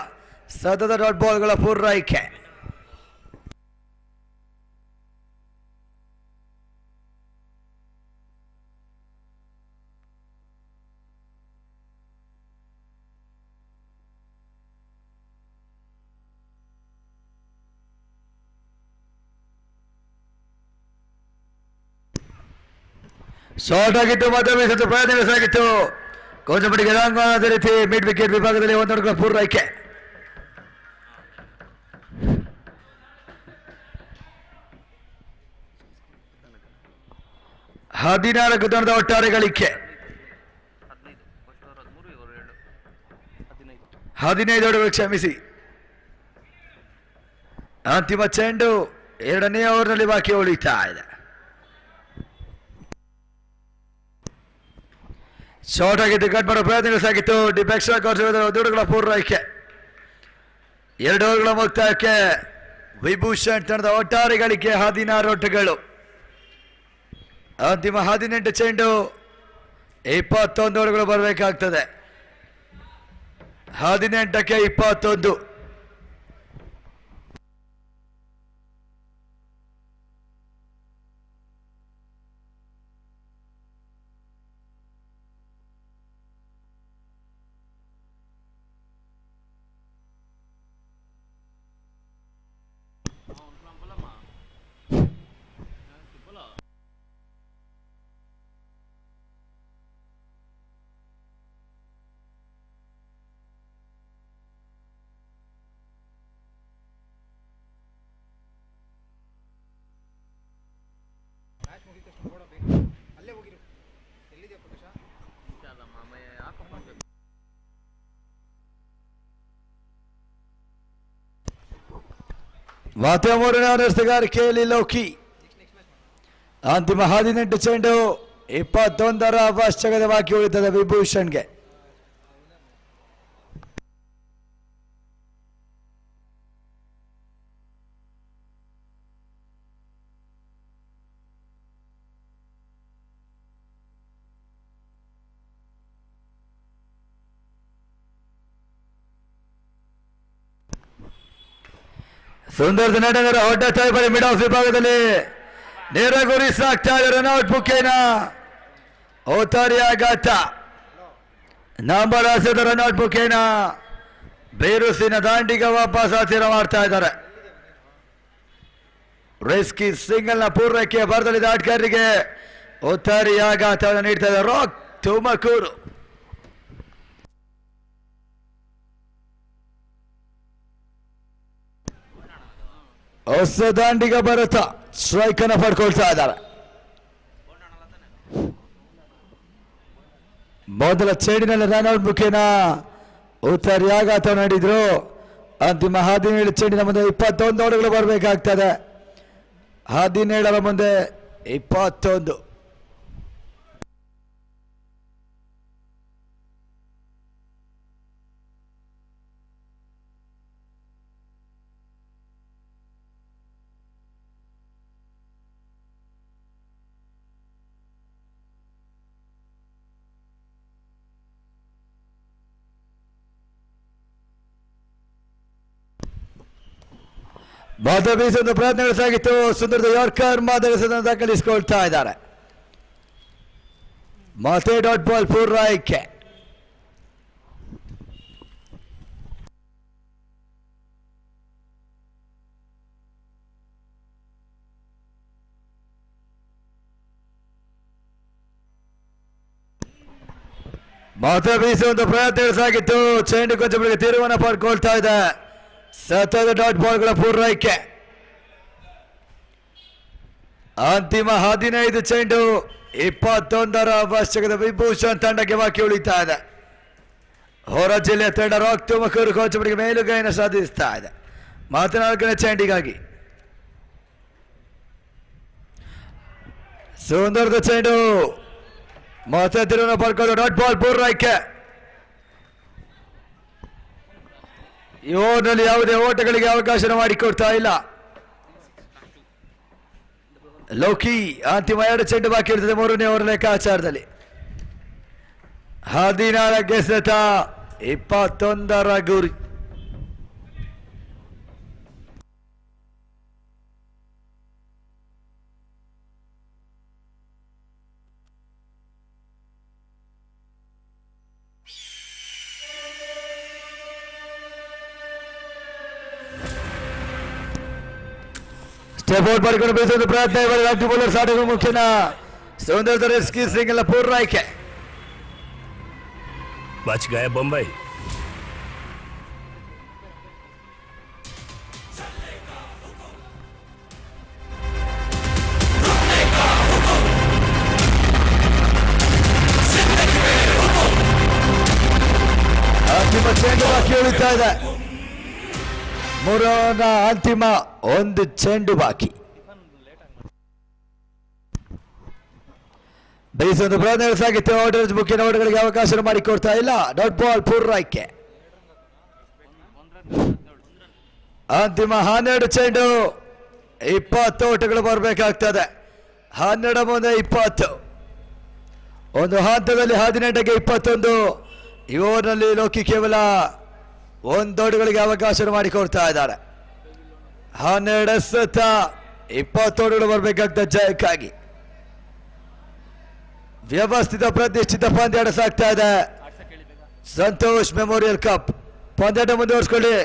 ಸತತ ಡಾಟ್ ಬಾಲ್ಗಳ ಪೂರೈಕೆ. ಶಾರ್ಟ್ ಆಗಿತ್ತು, ಮತ್ತೆ ಬೀಸದ ಪ್ರಯತ್ನಗಳು ಸಾಗಿತ್ತು. ಕೋಚಮಡಿಗೆ ರಂಗಾದ ರೀತಿ ಮಿಡ್ ವಿಕೆಟ್ ವಿಭಾಗದಲ್ಲಿ ಒಂದೊಂದು ಪೂರೈಕೆ. ಹದಿನಾಲ್ಕು ತಂಡದ ಒಟ್ಟಾರೆ ಗಳಿಕೆ. 15 ಓವರ್ಗಳು ಕ್ಷಮಿಸಿ. ಅಂತಿಮ ಚೆಂಡು 2ನೇ ಓವರ್ನಲ್ಲಿ ಬಾಕಿ ಉಳಿತಾ ಇದೆ. ಶಾರ್ಟ್ ಆಗಿದ್ದು, ಕಟ್ ಮಾಡೋ ಪ್ರಯತ್ನಗಳು ಸಾಗಿತ್ತು. ಡಿಫೆಕ್ಷನ್ ದುಡುಗಳ ಪೂರ್ವೈಕೆ. 2 ಓವರ್ಗಳ ಮುಕ್ತಾಯಕ್ಕೆ ವಿಭೂಷಣ್ ತಂಡದ ಒಟ್ಟಾರೆ ಗಳಿಕೆ 16 ಓಟಗಳು. ಅಂತಿಮ 18 ಚೆಂಡು, 21 ಓವರ್ಗಳು ಬರಬೇಕಾಗ್ತದೆ. 18ಕ್ಕೆ 21. ಮತ್ತೆ 3ನೇ ರಸ್ತೆಗಾರಿಕೆಯಲ್ಲಿ ಲೋಕಿ. ಅಂತಿಮ 18 ಚೆಂಡು, 21ರ ಅವಶ್ಯಕತೆ ಬಾಕಿ ಉಳಿತದೆ ವಿಭೂಷಣ್ಗೆ. ಸುಂದರ್ ನಟನರ ಹೊಡ್ಡ ತಾಯ್ಬರಿ ಮಿಡ್ ಆಫ್ ವಿಭಾಗದಲ್ಲಿ ನೇರ ಗುರಿ ಸಾಕ್ತಾ ಇದೆ ರನ್ಔಟ್ ಮುಖೇನ ಓತಾರಿ ಆಘಾತ ನಂಬರ್ ಹಾಸದ ರನ್ಔಟ್ ಮುಖೇನ ಬೇರುಸಿನ ದಾಂಡಿಗ ವಾಪಸ್ ಹತ್ತಿರ ಮಾಡ್ತಾ ಇದ್ದಾರೆ. ರೆಸ್ಕಿ ಸಿಂಗಲ್ ನ ಪೂರ್ವಕ್ಕೆ ಬರದಲ್ಲಿದ್ದ ಆಟಗಾರರಿಗೆ ಓತಾರಿ ಆಘಾತವನ್ನು ನೀಡ್ತಾ ಇದೆ ರಾಕ್ ತುಮಕೂರು. ಹೊಸ ದಾಂಡಿಗ ಭರತ ಸ್ಟ್ರೈಕ್ ಅನ್ನು ಪಡ್ಕೊಳ್ತಾ ಇದ್ದಾರೆ. ಮೊದಲ ಚೆಂಡಿನಲ್ಲಿ ರನ್ಔಟ್ ಮುಖೇನ ಉತ್ತರಿ ಆಘಾತ ನಡೆದಿದ್ರು. ಅಂತಿಮ 17 ಚೆಂಡಿನ ಮುಂದೆ 21 ಓಟಗಳು ಬರಬೇಕಾಗ್ತದೆ. 17ರ ಮುಂದೆ 21. ಮಾದ ಬೀಸೊಂದು ಪ್ರಯತ್ನ ನಡೆಸಾಗಿತ್ತು. ಸುಂದರದ ಯಾರ್ಕರ್ ಮಾದರಿಸದನ್ನು ದಾಖಲಿಸಿಕೊಳ್ತಾ ಇದ್ದಾರೆ. ಮತ್ತೆ ಡಾಟ್ ಬಾಲ್ ಪೂರ್ವ ಆಯ್ಕೆ. ಮಾತ ಬೀಸುವಂತ ಪ್ರಯತ್ನ ನಡೆಸಾಗಿತ್ತು. ಚೆಂಡು ಕೊಂಚ ಬೆಳಗ್ಗೆ ತಿರುವನ್ನು ಪಡ್ಕೊಳ್ತಾ ಇದೆ. ಸತತ ಡಾಟ್ ಬಾಲ್ಗಳ ಪೂರೈಕೆ. ಅಂತಿಮ 15 ಚೆಂಡು 21ರ ಅವಶ್ಯಕತೆ ವಿಭೂಷಣ್ ತಂಡಕ್ಕೆ ಬಾಕಿ ಉಳಿತಾ ಇದೆ. ಹೊರ ಜಿಲ್ಲೆಯ ತಂಡ ರಾಕ್ ತುಮಕೂರು ಕೋಚಬಡಿಗೆ ಮೇಲುಗೈನ ಸಾಧಿಸ್ತಾ ಇದೆ. 14ನೇ ಚೆಂಡಿಗಾಗಿ ಸುಂದರದ ಚೆಂಡು ಮತ್ತೆ ತಿರುವನ್ನು ಪಡ್ಕೊಂಡು ಡಾಟ್ ಬಾಲ್ ಪೂರೈಕೆ. ಈ ಓವರ್ನಲ್ಲಿ ಯಾವುದೇ ಓಟಗಳಿಗೆ ಅವಕಾಶ ಮಾಡಿಕೊಡ್ತಾ ಇಲ್ಲ. ಲೋಕಿ ಅಂತಿಮ 2 ಚೆಂಡು ಬಾಕಿ ಇರ್ತದೆ 3ನೇ ಓವರ್ ಲೆಕ್ಕಾಚಾರದಲ್ಲಿ. 14 ಸತ 21ರ ಗುರಿ. ಸ್ಟೆಪ್ ಔಟ್ ಮಾಡಿಕೊಂಡು ಬೀಸುವ ಪ್ರಯತ್ನ. ರಾಕ್ಟಿ ಬೌಲರ್ ಸಾಟಗಳು ಮುಖ್ಯನ ಸುಂದರದ ರೆಸ್ಕಿ ಸಿಂಗಲ್ ಪೂರ್ವ ಆಯ್ಕೆ. बच गए बम्बई. ಅಂತಿಮ ಚೆಂಡು ಬಾಕಿ ಉಳಿತಾ ಇದೆ. ಮೂರನ ಅಂತಿಮ 1 ಚೆಂಡು ಬಾಕಿ. ಬಯಸೊಂದು ಪ್ರಯತ್ನ ಸಾಗಿತ್ತು. ಆರ್ಡರ್ಸ್ ಮುಖ್ಯ ಓಟಗಳಿಗೆ ಅವಕಾಶ ಮಾಡಿಕೊಡ್ತಾ ಇಲ್ಲ. ಡಾಟ್ ಬಾಲ್ ಪೂರ್ವ ಆಯ್ಕೆ. ಅಂತಿಮ 12 ಚೆಂಡು 20 ಓಟಗಳು ಬರಬೇಕಾಗ್ತದೆ. 12 ಮುಂದೆ 20. ಒಂದು ಹಂತದಲ್ಲಿ 18ಗೆ 21. ಈ ಓವರ್ನಲ್ಲಿ ಲೋಕಿ ಕೇವಲ 1 ಓಟಗಳಿಗೆ ಅವಕಾಶ ಮಾಡಿಕೊಡ್ತಾ ಇದ್ದಾರೆ. 12 ಸತ 20 ಓಟಗಳು ಬರಬೇಕಾಗ್ತದೆ ಜಯಕ್ಕಾಗಿ. ವ್ಯವಸ್ಥಿತ ಪ್ರತಿಷ್ಠಿತ ಪಂದ್ಯಾಟ ಸಾಗ್ತಾ ಇದೆ. ಸಂತೋಷ್ ಮೆಮೋರಿಯಲ್ ಕಪ್ ಪಂದ್ಯಾಟ ಮುಂದುವರಿಸಿಕೊಳ್ಳಿ.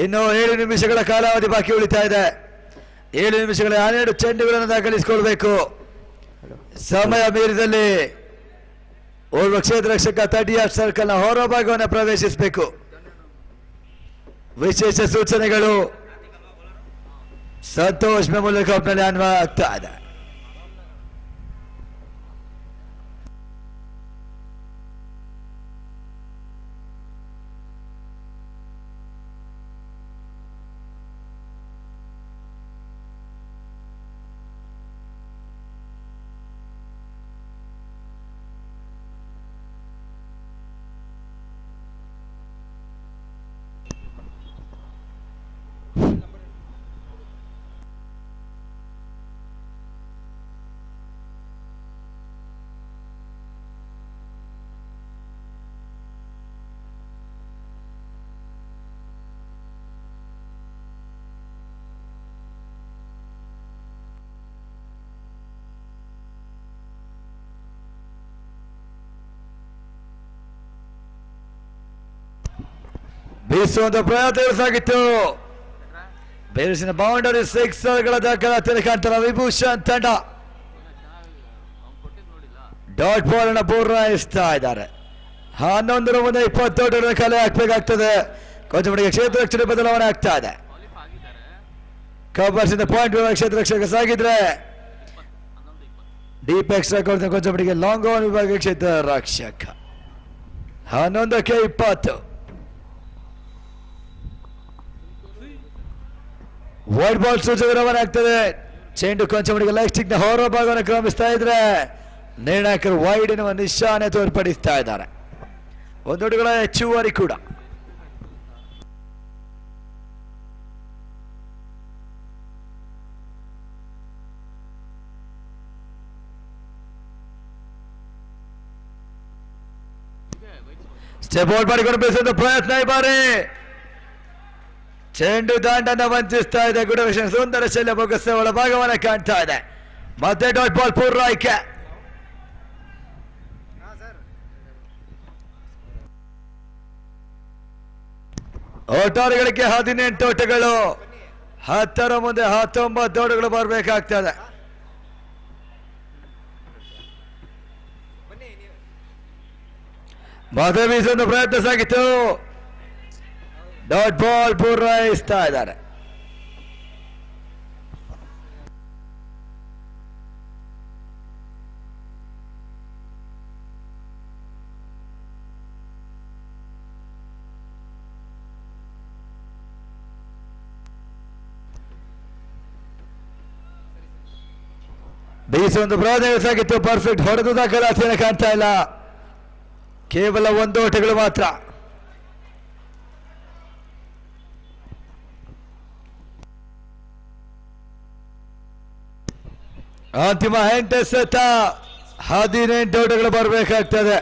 ಇನ್ನು 7 ನಿಮಿಷಗಳ ಕಾಲಾವಧಿ ಬಾಕಿ ಉಳಿತಾ ಇದೆ. 7 ನಿಮಿಷಗಳ 12 ಚೆಂಡುಗಳನ್ನು ದಾಖಲಿಸಿಕೊಳ್ಬೇಕು. ಸಮಯ ಮೀರಿದಲ್ಲಿ ಓರ್ವ ಕ್ಷೇತ್ರ ರಕ್ಷಕ 30 ಸರ್ಕಲ್ನ ಹೊರಭಾಗವನ್ನು ಪ್ರವೇಶಿಸಬೇಕು. ವಿಶೇಷ ಸೂಚನೆಗಳು ಸಂತೋಷ್ ಮೆಮೋರಿಯಲ್ ಕಪ್ನಲ್ಲಿ ಅನ್ವಯ ಆಗ್ತಾ ಇದೆ. ಬೀಸುವಂತ ಪ್ರಯತ್ನ ಸಾಗಿತ್ತು. ಬೇಸಿನ ಬೌಂಡರಿ ಸಿಕ್ಸರ್ಗಳ ದಾಖಲಾತಿಯಲ್ಲಿ ಕಾಣ್ತಾರೆ ವಿಭೂಷಣ್ ತಂಡ. ಡಾಟ್ ಬಾಲ್ ಅನ್ನು ಪೂರೈಸ್ತಾ ಇದ್ದಾರೆ. 11 ಮುಂದೆ 20 ಕಲೆ ಹಾಕಬೇಕಾಗ್ತದೆ. ಕೊಂಚ ಮಟ್ಟಿಗೆ ಕ್ಷೇತ್ರ ರಕ್ಷಣೆ ಬದಲಾವಣೆ ಆಗ್ತಾ ಇದೆ. ಕಬರ್ಸಿಂದ ಪಾಯಿಂಟ್ ಕ್ಷೇತ್ರ ರಕ್ಷಕ ಸಾಗಿದ್ರೆ ಡೀಪ್ ಎಕ್ಸ್ಟ್ರಾ ಕೊಡ್ತಾರೆ. ಕೊಂಚ ಮಟ್ಟಿಗೆ ಲಾಂಗ್ ಆನ್ ವಿಭಾಗ ಕ್ಷೇತ್ರ ರಕ್ಷಕ. 11ಕ್ಕೆ 20. ವೈಡ್ ಬಾಲ್ ಸೂಚಕ ರವಾನೆ ಆಗ್ತದೆ. ಚೆಂಡು ಕೊಂಚ ಮಟ್ಟಿಗೆ ಲೆಗ್ ಸ್ಟಿಕ್ ನ ಹೊರ ಭಾಗವನ್ನು ಕ್ರಮಿಸ್ತಾ ಇದ್ರೆ ನಿರ್ಣಾಯಕರು ವೈಡ್ ಎನ್ನುವ ನಿಶಾನೆ ತೋರ್ಪಡಿಸ್ತಾ ಇದ್ದಾರೆ. ಒಂದೊಡ್ಡುಗಳ ಹೆಚ್ಚುವರಿ ಕೂಡ. ಸ್ಟೆಪ್ ಔಟ್ ಮಾಡಿಕೊಂಡು ಬೇಸುವಂತ ಪ್ರಯತ್ನ ಈ ಬಾರಿ ಚೆಂಡು ದಾಂಡನ್ನ ವಂಚಿಸ್ತಾ ಇದೆ. ಗುಡವಿಷನ್ ಸುಂದರ ಶೈಲ ಬೊಗಸ ಒಳ ಭಾಗವನ್ನ ಕಾಣ್ತಾ ಇದೆ. ಮತ್ತೆ ಡಾಟ್ ಬಾಲ್ ಪೂರ್ವೈಕೆ. ಓಟಾರಿಗಳಿಗೆ 18 ಓಟಗಳು. 10 ಮುಂದೆ 19 ಓಟಗಳು ಬರಬೇಕಾಗ್ತದೆ. ಮತ್ತೆ ಬೀಸೊಂದು ಪ್ರಯತ್ನ ಸಾಗಿತ್ತು. ಡಾಟ್ ಬಾಲ್ ಪೂರೈಸ್ತಾ ಇದ್ದಾರೆ. ಬೀಸೊಂದು ಪ್ರಯತ್ನ ಸಾಗಿತ್ತು. ಪರ್ಫೆಕ್ಟ್ ಹೊಡೆದು ದಾಖಲಾತಿಯನ್ನು ಕಾಣ್ತಾ ಇಲ್ಲ. ಕೇವಲ 1 ಓಟಗಳು ಮಾತ್ರ. ಅಂತಿಮ 8 ಸೆತ 18 ಓಟಗಳು ಬರಬೇಕಾಗ್ತದೆ.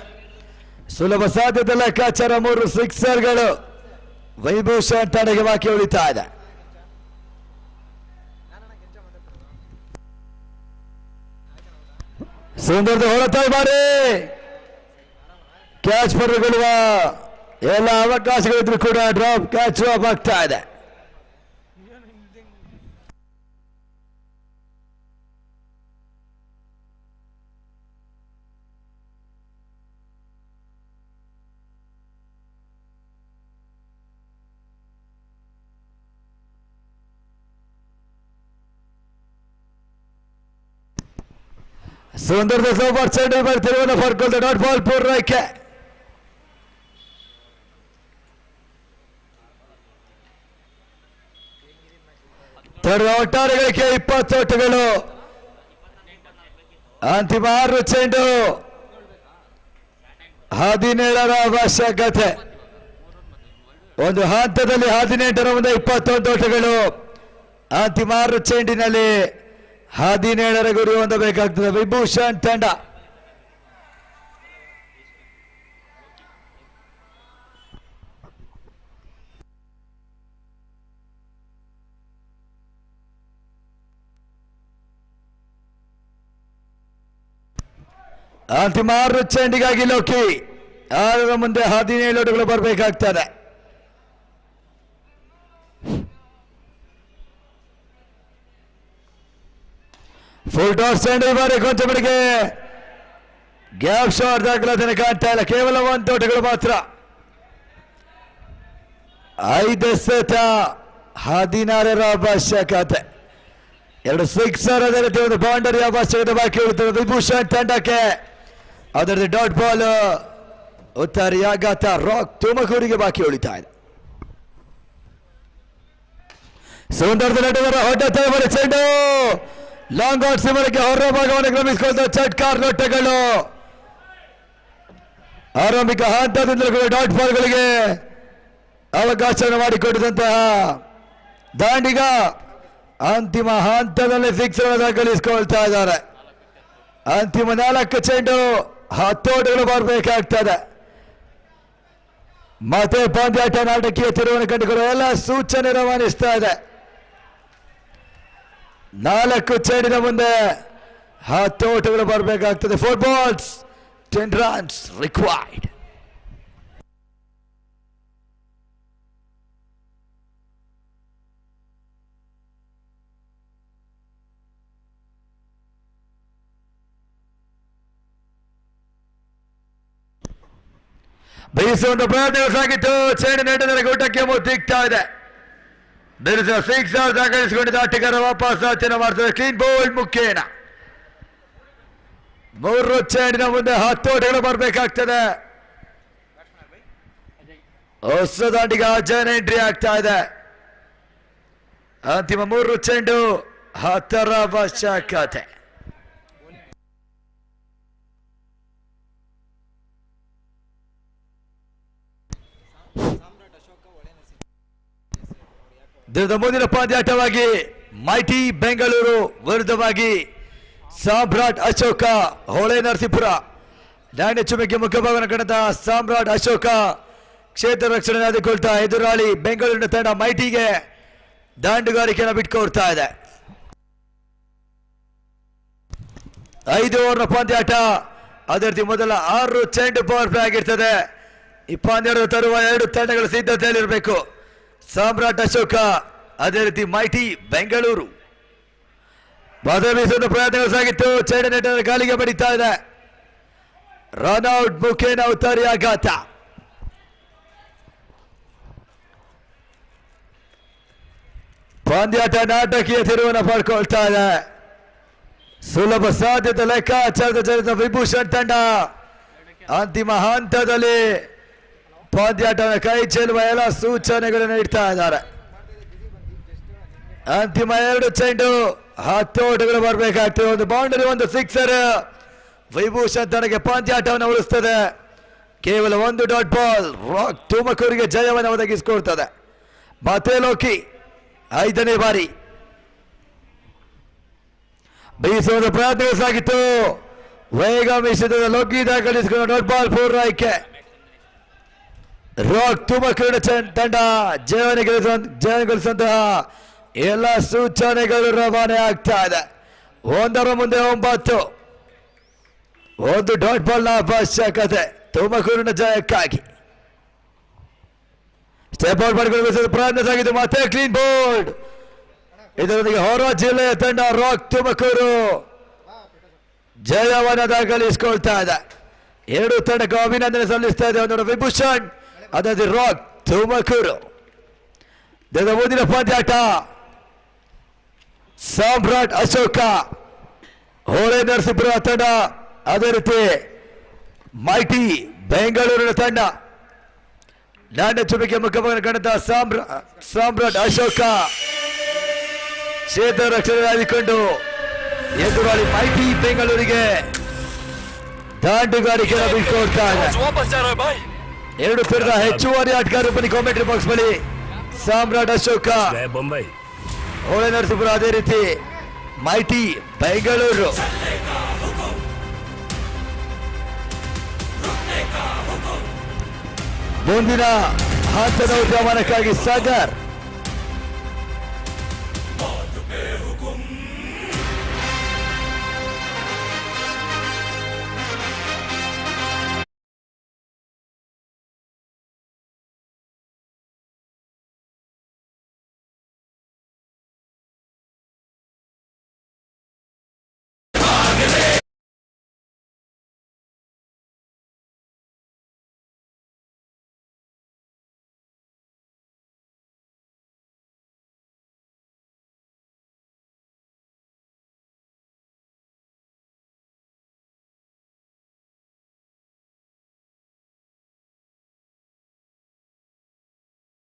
ಸುಲಭ ಸಾಧ್ಯತೆ ಲೆಕ್ಕಾಚಾರ 3 ಸಿಕ್ಸರ್ಗಳು ವೈಭೂಷಣ್ ತಂಡಕ್ಕೆ ಬಾಕಿ ಉಳಿತಾ ಇದೆ. ಸುಂದರದ ಹೊರತ ಮಾಡಿ ಕ್ಯಾಚ್ ಪಡೆದುಕೊಳ್ಳುವ ಎಲ್ಲ ಅವಕಾಶಗಳಿದ್ರು ಕೂಡ ಡ್ರಾಪ್ ಕ್ಯಾಚ್ ಡ್ರಾಪ್ ಆಗ್ತಾ ಇದೆ. ಸುಂದರದ ಸೂಪರ್ ಚೆಂಡು ಬರ್ತಿರುವುದನ್ನು ಪಡ್ಕೊಳ್ತಾ ಡಾಟ್ ಬಾಲ್ ಪೂರ್ವೈಕೆ. ಒಟ್ಟಾರೆಗಳಿಗೆ 20 ಓಟಗಳು. ಅಂತಿಮ 6 ಚೆಂಡು 17ರ ಅವಶ್ಯಕತೆ. ಒಂದು ಹಂತದಲ್ಲಿ 18ರ ಮುಂದೆ 21 ಓಟಗಳು. ಅಂತಿಮ 6 ಚೆಂಡಿನಲ್ಲಿ 17ರ ಗುರಿ ಹೊಂದಬೇಕಾಗ್ತದೆ ವಿಭೂಷಣ್ ತಂಡ. ಅಂತಿಮ 6 ಚೆಂಡಿಗಾಗಿ ಲೋಕಿ 6ರ ಮುಂದೆ 17 ಓಟಗಳು ಬರಬೇಕಾಗ್ತದೆ. ಫುಲ್ ಟಾಸ್ ಚೆಂಡು ಈ ಬಾರಿ ಕೊಂಚ ಮಟ್ಟಿಗೆ ಗ್ಯಾಪ್ ಶಾಟ್ ದಾಖಲಾತಿಯನ್ನು ಕಾಣ್ತಾ ಇಲ್ಲ. ಕೇವಲ 1 ಓಟಗಳು ಮಾತ್ರ. 5 ಸೆತ 16ರ ಅವಶ್ಯಕತೆ. 2 ಸಿಕ್ಸರ್ ಅದೇ ರೀತಿ ಒಂದು ಬೌಂಡರಿ ಅವಶ್ಯಕತೆ ಬಾಕಿ ಉಳಿತದೆ ವಿಭೂಷಣ್ ತಂಡಕ್ಕೆ. ಅದರಲ್ಲಿ ಡಾಟ್ ಬಾಲ್ ಉತ್ತರಿಯಾಘಾತ ರಾಕ್ ತುಮಕೂರಿಗೆ ಬಾಕಿ ಉಳಿತಾ ಇದೆ. ಸುಂದರದ ನಡುವರ ಹೊಡೆತ ಬಳಿ ಚೆಂಡು ಲಾಂಗ್ ಔಟ್ ಸಿಮರಿಗೆ ಹೊರ ಭಾಗವನ್ನು ಕ್ರಮಿಸಿಕೊಳ್ತಾ ಚಟ್ಕಾರ್ ಲೊಟ್ಟೆಗಳು. ಆರಂಭಿಕ ಹಂತದಿಂದಲೂ ಕೂಡ ಡಾಟ್ ಬಾಲ್ಗಳಿಗೆ ಅವಕಾಶವನ್ನು ಮಾಡಿಕೊಟ್ಟಿದಂತಹ ದಾಂಡಿಗ ಅಂತಿಮ ಹಂತದಲ್ಲಿ ಸಿಕ್ಸರ್ ದಾಖಲಿಸಿಕೊಳ್ತಾ ಇದ್ದಾರೆ. ಅಂತಿಮ 4 ಚೆಂಡು 10 ಓಟಗಳು ಬರಬೇಕಾಗ್ತದೆ. ಮತ್ತೆ ಪಂದ್ಯಾಟ ನಾಟಕೀಯ ತಿರುವನ್ನು ಕಂಡುಕೊಳ್ಳುವ ಎಲ್ಲ ಸೂಚನೆ ರವಾನಿಸ್ತಾ ಇದೆ. 4 ಚೆಂಡಿನ ಮುಂದೆ 10 ಓಟಗಳು ಬರಬೇಕಾಗ್ತದೆ. 4 balls 10 runs ರಿಕ್ವೈರ್ಡ್. ಬೀಸುವಂತ ಪ್ರಯತ್ನ ಸಾಗಿತ್ತು. ಚೇಂಡ್ ನೆಟ್ಟದಲ್ಲಿ ಊಟಕ್ಕೆ ಮುತ್ತಿಗ್ತಾ ಇದೆ. ಸಿಕ್ಸ್ ದಾಖಲಿಸಿಕೊಂಡಿದ್ದ ಆಟಗಾರ ವಾಪಸ್ ಆಚೆನ ಮಾಡ್ತಾರೆ. ಕ್ಲೀನ್ ಬೋಲ್ಡ್ ಮುಖೇನ 3 ಚೇಂಡಿನ ಮುಂದೆ 10 ಓಟಗಳು ಬರಬೇಕಾಗ್ತದೆ. ಹೊಸದಾಟಿಗ ಅಜಯನ್ ಎಂಟ್ರಿ ಆಗ್ತಾ ಇದೆ. ಅಂತಿಮ 3 ಚೆಂಡು 10ರ ಅವಶ್ಯಕತೆ. ದಿನದ ಮುಂದಿನ ಪಂದ್ಯಾಟವಾಗಿ ಮೈಟಿ ಬೆಂಗಳೂರು ವಿರುದ್ಧವಾಗಿ ಸಾಮ್ರಾಟ್ ಅಶೋಕ ಹೊಳೆ ನರಸೀಪುರ. ದಾಂಡ ಚುಮಕ್ಕೆ ಮುಖಭಾಗನ ಕಣದ ಸಾಮ್ರಾಟ್ ಅಶೋಕ ಕ್ಷೇತ್ರ ರಕ್ಷಣೆ ಆದಿಕೊಳ್ತಾ ಎದುರಾಳಿ ಬೆಂಗಳೂರಿನ ತಂಡ ಮೈಟಿಗೆ ದಾಂಡುಗಾರಿಕೆಯನ್ನು ಬಿಟ್ಕೊಡ್ತಾ ಇದೆ. 5 ಓವರ್ನ ಪಂದ್ಯಾಟ. ಅದೇ ರೀತಿ ಮೊದಲ 6 ಚೆಂಡು ಪವರ್ ಪ್ಲೇ ಆಗಿರ್ತದೆ. ಈ ಪಂದ್ಯದ ತರುವ 2 ತಂಡಗಳು ಸಿದ್ಧತೆಯಲ್ಲಿರಬೇಕು. ಸಾಮ್ರಾಟ್ ಅಶೋಕ ಅದೇ ರೀತಿ ಮೈಟಿ ಬೆಂಗಳೂರು. ಬಾದ ಬೀಸುವ ಪ್ರಯತ್ನಗಳು ಸಾಗಿತ್ತು. ಚೆಂಡು ನೆಟ್ಟದ ಗಾಲಿಗೆ ಬಡಿತಾ ಇದೆ. ರನ್ಔಟ್ ಮುಖೇನ ಉತ್ತರಿ ಆಘಾತ. ಪಂದ್ಯಾಟ ನಾಟಕೀಯ ತಿರುವನ್ನು ಪಡ್ಕೊಳ್ತಾ ಇದೆ. ಸುಲಭ ಸಾಧ್ಯತೆ ಲೆಕ್ಕಾಚಾರದ ಜನಿತ ವಿಭೂಷಣ್ ತಂಡ ಅಂತಿಮ ಹಂತದಲ್ಲಿ ಪಂದ್ಯಾಟನ ಕೈ ಚೆಲ್ಲುವ ಎಲ್ಲ ಸೂಚನೆಗಳನ್ನು ನೀಡ್ತಾ ಇದ್ದಾರೆ. ಅಂತಿಮ 2 ಚೆಂಡು 10 ಓಟಗಳು ಬರಬೇಕಾಗ್ತದೆ. ಒಂದು ಬೌಂಡರಿ, ಒಂದು ಸಿಕ್ಸರ್ ವಿಭೂಷಣ್ ತಂಡಕ್ಕೆ ಪಂದ್ಯಾಟವನ್ನು ಉಳಿಸ್ತದೆ. ಕೇವಲ 1 ಡಾಟ್ ಬಾಲ್ ರಾಕ್ ತುಮಕೂರಿಗೆ ಜಯವನ್ನು ಒದಗಿಸಿಕೊಡ್ತದೆ. ಮತ್ತೆ ಲೋಕಿ 5ನೇ ಬಾರಿ ಬೀಸುವ ಪ್ರಯತ್ನ ಸಾಗಿತ್ತು. ವೇಗ ಮಿಶ್ರಿತದ ಲೋಕಿ ದಾಖಲಿಸಿಕೊಂಡು ಡಾಟ್ ಬಾಲ್ ಪೂರ್ಣ ಆಯ್ಕೆ. ರಾಕ್ ತುಮಕೂರಿನ ತಂಡ ಜಯಗಳಿಸುವಂತಹ ಎಲ್ಲ ಸೂಚನೆಗಳು ರವಾನೆ ಆಗ್ತಾ ಇದೆ. 1ರ ಮುಂದೆ 9. 1 ಡಾಟ್ ಬಾಲ್ನ ಅವಶ್ಯಕತೆ ತುಮಕೂರಿನ ಜಯಕ್ಕಾಗಿ. ಸ್ಟೆಪ್ ಔಟ್ ಮಾಡಿಕೊಳ್ಳುವ ಪ್ರಯತ್ನ ಸಾಗಿದ್ದು. ಮತ್ತೆ ಕ್ಲೀನ್ ಬೋರ್ಡ್. ಇದರೊಂದಿಗೆ ಹೊರ ಜಿಲ್ಲೆಯ ತಂಡ ರಾಕ್ ತುಮಕೂರು ಜಯವನ್ನು ದಾಖಲಿಸಿಕೊಳ್ತಾ ಇದೆ. 2 ತಂಡಕ್ಕೂ ಅಭಿನಂದನೆ ಸಲ್ಲಿಸ್ತಾ ಇದೆ. ಒಂದು ವಿಭೂಷಣ್, ಅದೇ ರಾಕ್ ತುಮಕೂರು. ಮುಂದಿನ ಪಂದ್ಯಾಟ ಸಾಮ್ರಾಟ್ ಅಶೋಕ ಹೊಳೆ ನರಸೀಪುರ ತಂಡ ಅದೇ ರೀತಿ ಮೈಟಿ ಬೆಂಗಳೂರಿನ ತಂಡ. ದಾಂಡ ಚುಮಕಿಯ ಮುಖಭಾಗನ ಕಂಡ ಸಾಮ್ರಾಟ್ ಅಶೋಕ ಕ್ಷೇತ್ರ ರಕ್ಷಣೆ ಆದಿಕೊಂಡು ಎದುರಾಳಿ ಮೈಟಿ ಬೆಂಗಳೂರಿಗೆ ದಾಂಡುಗಾರಿಕೆಯನ್ನು ಬಿಟ್ಕೊಡ್ತಾ ಇದೆ. 2 ಪೇರಿನ ಹೆಚ್ಚುವರಿ ಆಟಗಾರರು ಬನ್ನಿ ಕಾಮೆಂಟ್ರಿ ಬಾಕ್ಸ್ ಬಳಿ. ಸಾಮ್ರಾಟ್ ಅಶೋಕ ಹೊಳೆ ನರಸೀಪುರ ಅದೇ ರೀತಿ ಮೈಟಿ ಬೆಂಗಳೂರು. ಮುಂದಿನ ಹಂತದ ಉದ್ಯಮನಕ್ಕಾಗಿ ಸಾಗರ್